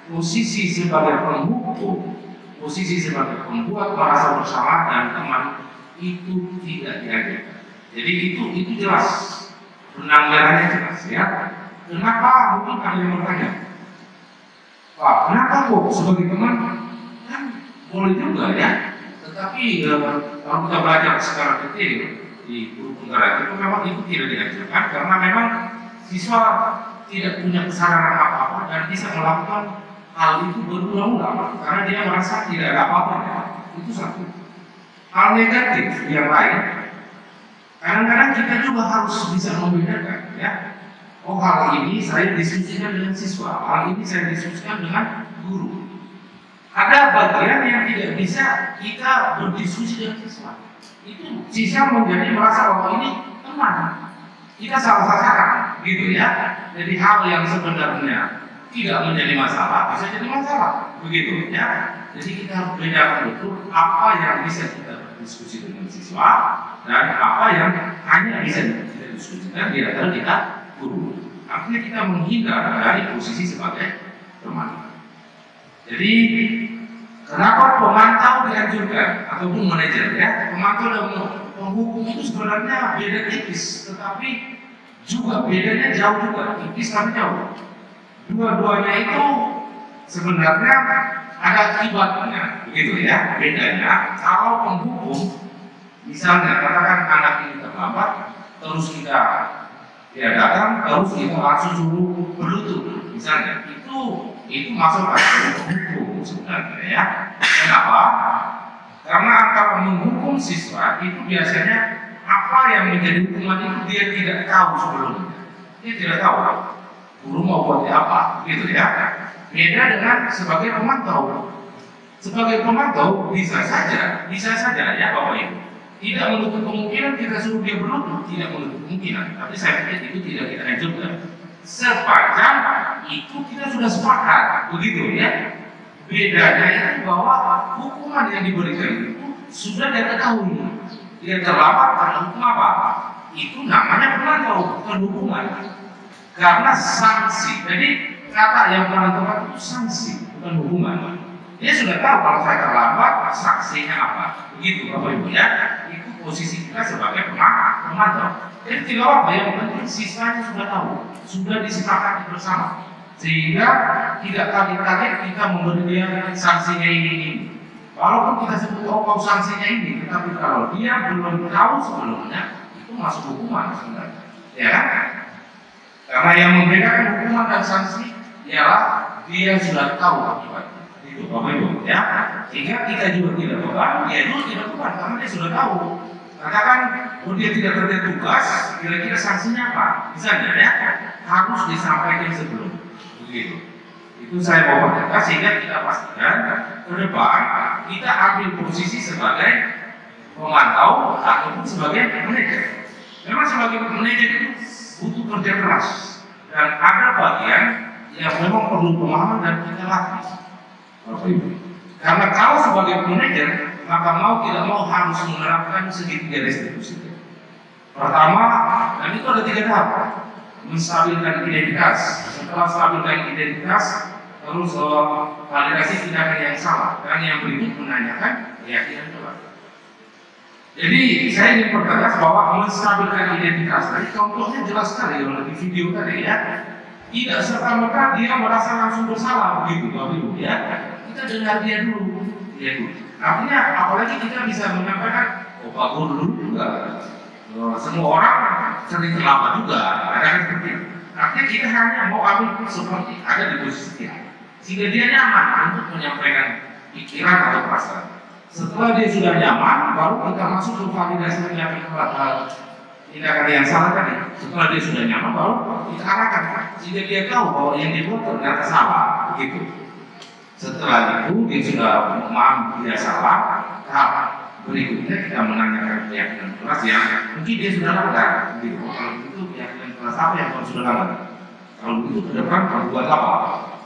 Posisi sebagai penghukum, posisi sebagai pembuat merasa bersalah dan teman itu tidak dianjurkan. Jadi itu jelas, benang merahnya jelas ya. Kenapa? Mungkin ada yang bertanya, Pak, kenapa kok sebagai teman kan boleh juga ya, tetapi kalau kita belajar secara detail di guru penggerak itu memang itu tidak dianjurkan karena memang siswa tidak punya kesadaran apa-apa dan bisa melakukan hal itu berulang-ulang karena dia merasa tidak ada apa-apa. Itu satu. Hal negatif yang lain, kadang-kadang kita juga harus bisa membedakan ya. Oh, hal ini saya diskusikan dengan siswa, hal ini saya diskusikan dengan guru. Ada bagian yang tidak bisa kita berdiskusi dengan siswa. Itu siswa menjadi merasa bahwa ini teman, kita salah sasaran, gitu ya. Jadi hal yang sebenarnya tidak menjadi masalah bisa jadi masalah, begitu ya. Jadi kita harus bedakan betul apa yang bisa kita diskusi dengan siswa dan apa yang hanya bisa kita diskusikan di antara kita guru. Artinya kita menghindar dari posisi sebagai teman. Jadi kenapa pemantau dianjurkan ataupun manajer ya? Pemantau dan penghukum itu sebenarnya beda tipis, tetapi juga bedanya jauh juga, tipis tapi jauh. Dua-duanya itu sebenarnya ada akibatnya, begitu ya. Bedanya kalau penghukum, misalnya katakan anak ini terlambat, terus kita datang, terus kita langsung suruh berlutut, misalnya itu masuk pada penghukum sebenarnya ya. Kenapa? Karena antara menghukum siswa itu biasanya apa yang menjadi hukuman itu dia tidak tahu sebelumnya, dia tidak tahu guru mau buat apa, gitu ya. Beda dengan sebagai pemantau. Sebagai pemantau bisa saja ya Bapak Ibu. Tidak menutup kemungkinan kita suruh dia berlutut, tidak menutup kemungkinan. Tapi saya pikir itu tidak kita anjurkan. Sepanjang itu kita sudah sepakat, begitu ya. Bedanya itu bahwa hukuman yang diberikan itu sudah dia ketahui. Dia terlambat karena hukum apa? Itu namanya pemantau, bukan hukuman. Karena sanksi. Jadi kata yang menentukan itu sanksi, bukan hukuman. Dia sudah tahu kalau saya terlambat, sanksinya apa. Begitu Bapak Ibu ya. Itu posisi kita sebagai pemantau. Jadi tidak apa yang penting siswanya sudah tahu, sudah disepakati bersama. Sehingga tidak kaget-kaget kita memberi dia sanksinya ini. Walaupun kita sebut oh sanksinya ini, tetapi kalau dia belum tahu sebelumnya, itu masuk hukuman sebenarnya. Ya kan? Karena yang membedakan hukuman dan sanksi ialah dia sudah tahu akibatnya. Itu Bapak Ibu ya. Sehingga kita juga tidak beban, dia juga tidak beban karena dia sudah tahu. Katakan dia tidak kerja tugas, kira-kira sanksinya apa? Misalnya ya, harus disampaikan sebelum. Begitu. Itu saya mau pertegas sehingga kita pastikan ke depan kita ambil posisi sebagai pemantau ataupun sebagai manajer. Memang sebagai manajer itu butuh kerja keras dan ada bagian yang memang perlu pemahaman dan kita latih. Karena kalau sebagai manajer maka mau tidak mau harus menerapkan segitiga restitusi. Pertama, dan itu ada 3 tahap. Menstabilkan identitas. Setelah stabilkan identitas, terus validasi tindakan yang salah. Dan yang berikut menanyakan keyakinan coba. Jadi saya ingin pertegas bahwa menstabilkan identitas. Tadi contohnya jelas sekali di video tadi ya. Tidak serta-merta dia merasa langsung bersalah begitu Bapak Ibu ya. Kita dengar dia dulu. Artinya apalagi kita bisa menyampaikan, oh Pak Guru dulu juga. Semua orang sering terlambat juga, ada kan seperti itu. Artinya kita hanya mau ambil seperti ada di posisi dia, sehingga dia nyaman untuk menyampaikan pikiran atau perasaan. Setelah dia sudah nyaman, baru kita masuk ke validasi tindakan yang salah tadi. Setelah dia sudah nyaman, baru kita arahkan, sehingga dia tahu bahwa yang dibuat ternyata salah, begitu. Setelah itu dia sudah memahami dia salah, tahap berikutnya kita menanyakan keyakinan keras yang mungkin dia sudah lakukan. Gitu. Kalau itu keyakinan keras apa yang kamu sudah lakukan? Kalau itu ke depan kamu buat apa?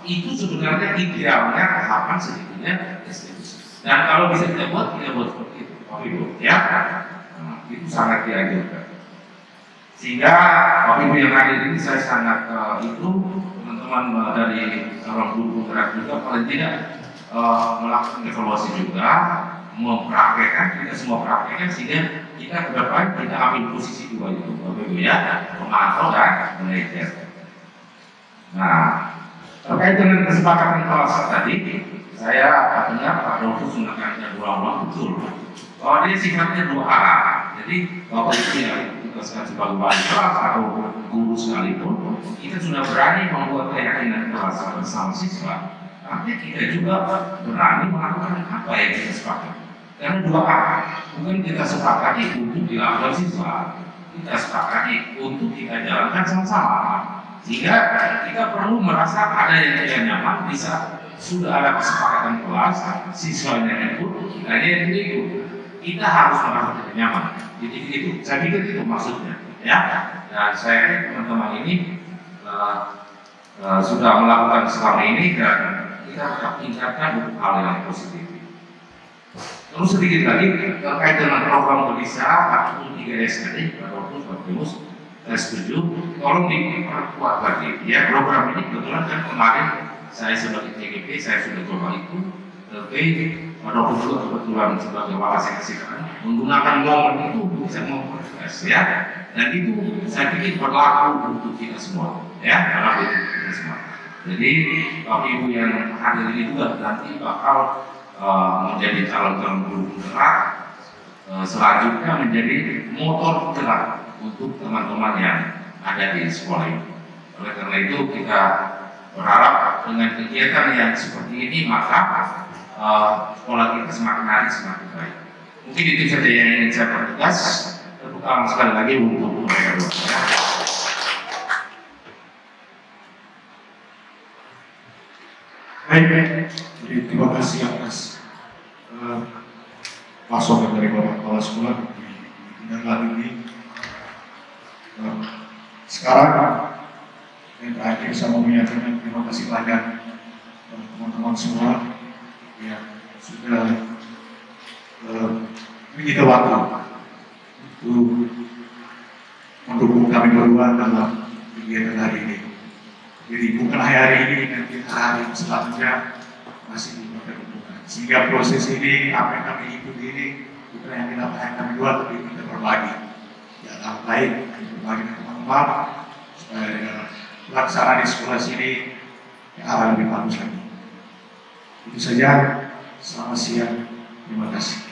Itu sebenarnya idealnya tahapan segitunya restitusi. Dan kalau bisa kita buat seperti itu. Bapak Ibu, ya, itu sangat dianjurkan. Sehingga Bapak Ibu yang hadir ini saya sangat itu teman-teman dari orang guru gerak juga paling tidak melakukan evaluasi juga, mempraktekkan, kita semua praktekkan sehingga kita ke depan kita ambil posisi 2 itu, Bapak Ibu ya, pemantau dan manajer. Nah, terkait dengan kesepakatan kelas tadi, saya dengar Pak Dr. menekankan berulang-ulang betul bahwa dia sifatnya 2 arah. Jadi Bapak Ibu yang tugaskan sebagai wali kelas atau guru sekalipun, kita sudah berani membuat keyakinan kelas bersama siswa. Artinya kita juga berani melakukan apa yang kita sepakati. Karena 2 arah, bukan kita sepakati untuk dilakukan siswa, kita sepakati untuk kita jalankan sama-sama. Sehingga kita perlu merasa ada yang tidak nyaman, bisa sudah ada kesepakatan kelas, siswanya ikut, kitanya yang ikut. Kita harus merasa tidak nyaman. Jadi itu, saya pikir itu maksudnya, ya. Dan saya yakin teman-teman ini sudah melakukan selama ini dan kita tetap tingkatkan untuk hal yang positif. Terus sedikit lagi terkait dengan program Berbisa ataupun 3S tadi, walaupun Pak Primus saya setuju, tolong diperkuat lagi. Ya, program ini kebetulan kan kemarin saya sebagai TGP saya sudah coba itu, tapi walaupun juga kebetulan sebagai wawasan kesehatan menggunakan momen itu untuk saya mempertegas ya, dan itu saya pikir berlaku untuk kita semua, ya, berlaku untuk kita semua. Jadi Bapak Ibu yang hadir ini juga nanti bakal menjadi calon guru gerak, selanjutnya menjadi motor gerak untuk teman-teman yang ada di sekolah ini. Oleh karena itu kita berharap dengan kegiatan yang seperti ini maka sekolah kita semakin hari semakin baik. Mungkin itu saja yang ingin saya pertegas. Tepuk tangan sekali lagi untuk mereka dua. Baik, jadi terima kasih atas masukan dari Bapak Kepala Sekolah dan lalu ini. Sekarang yang terakhir saya mau menyatakan terima kasih banyak teman-teman semua yang sudah menyita waktu untuk mendukung kami berdua dalam kegiatan hari ini. Jadi bukan hari ini, nanti hari selanjutnya masih berhubungan. Sehingga proses ini, apa yang kami ikuti ini, bukan yang kami buat, tapi kita berbagi. Ya, dalam baik, berbagi dengan teman-teman, supaya dengan pelaksanaan di sekolah sini, yang akan lebih bagus lagi. Itu saja, selamat siang, terima kasih.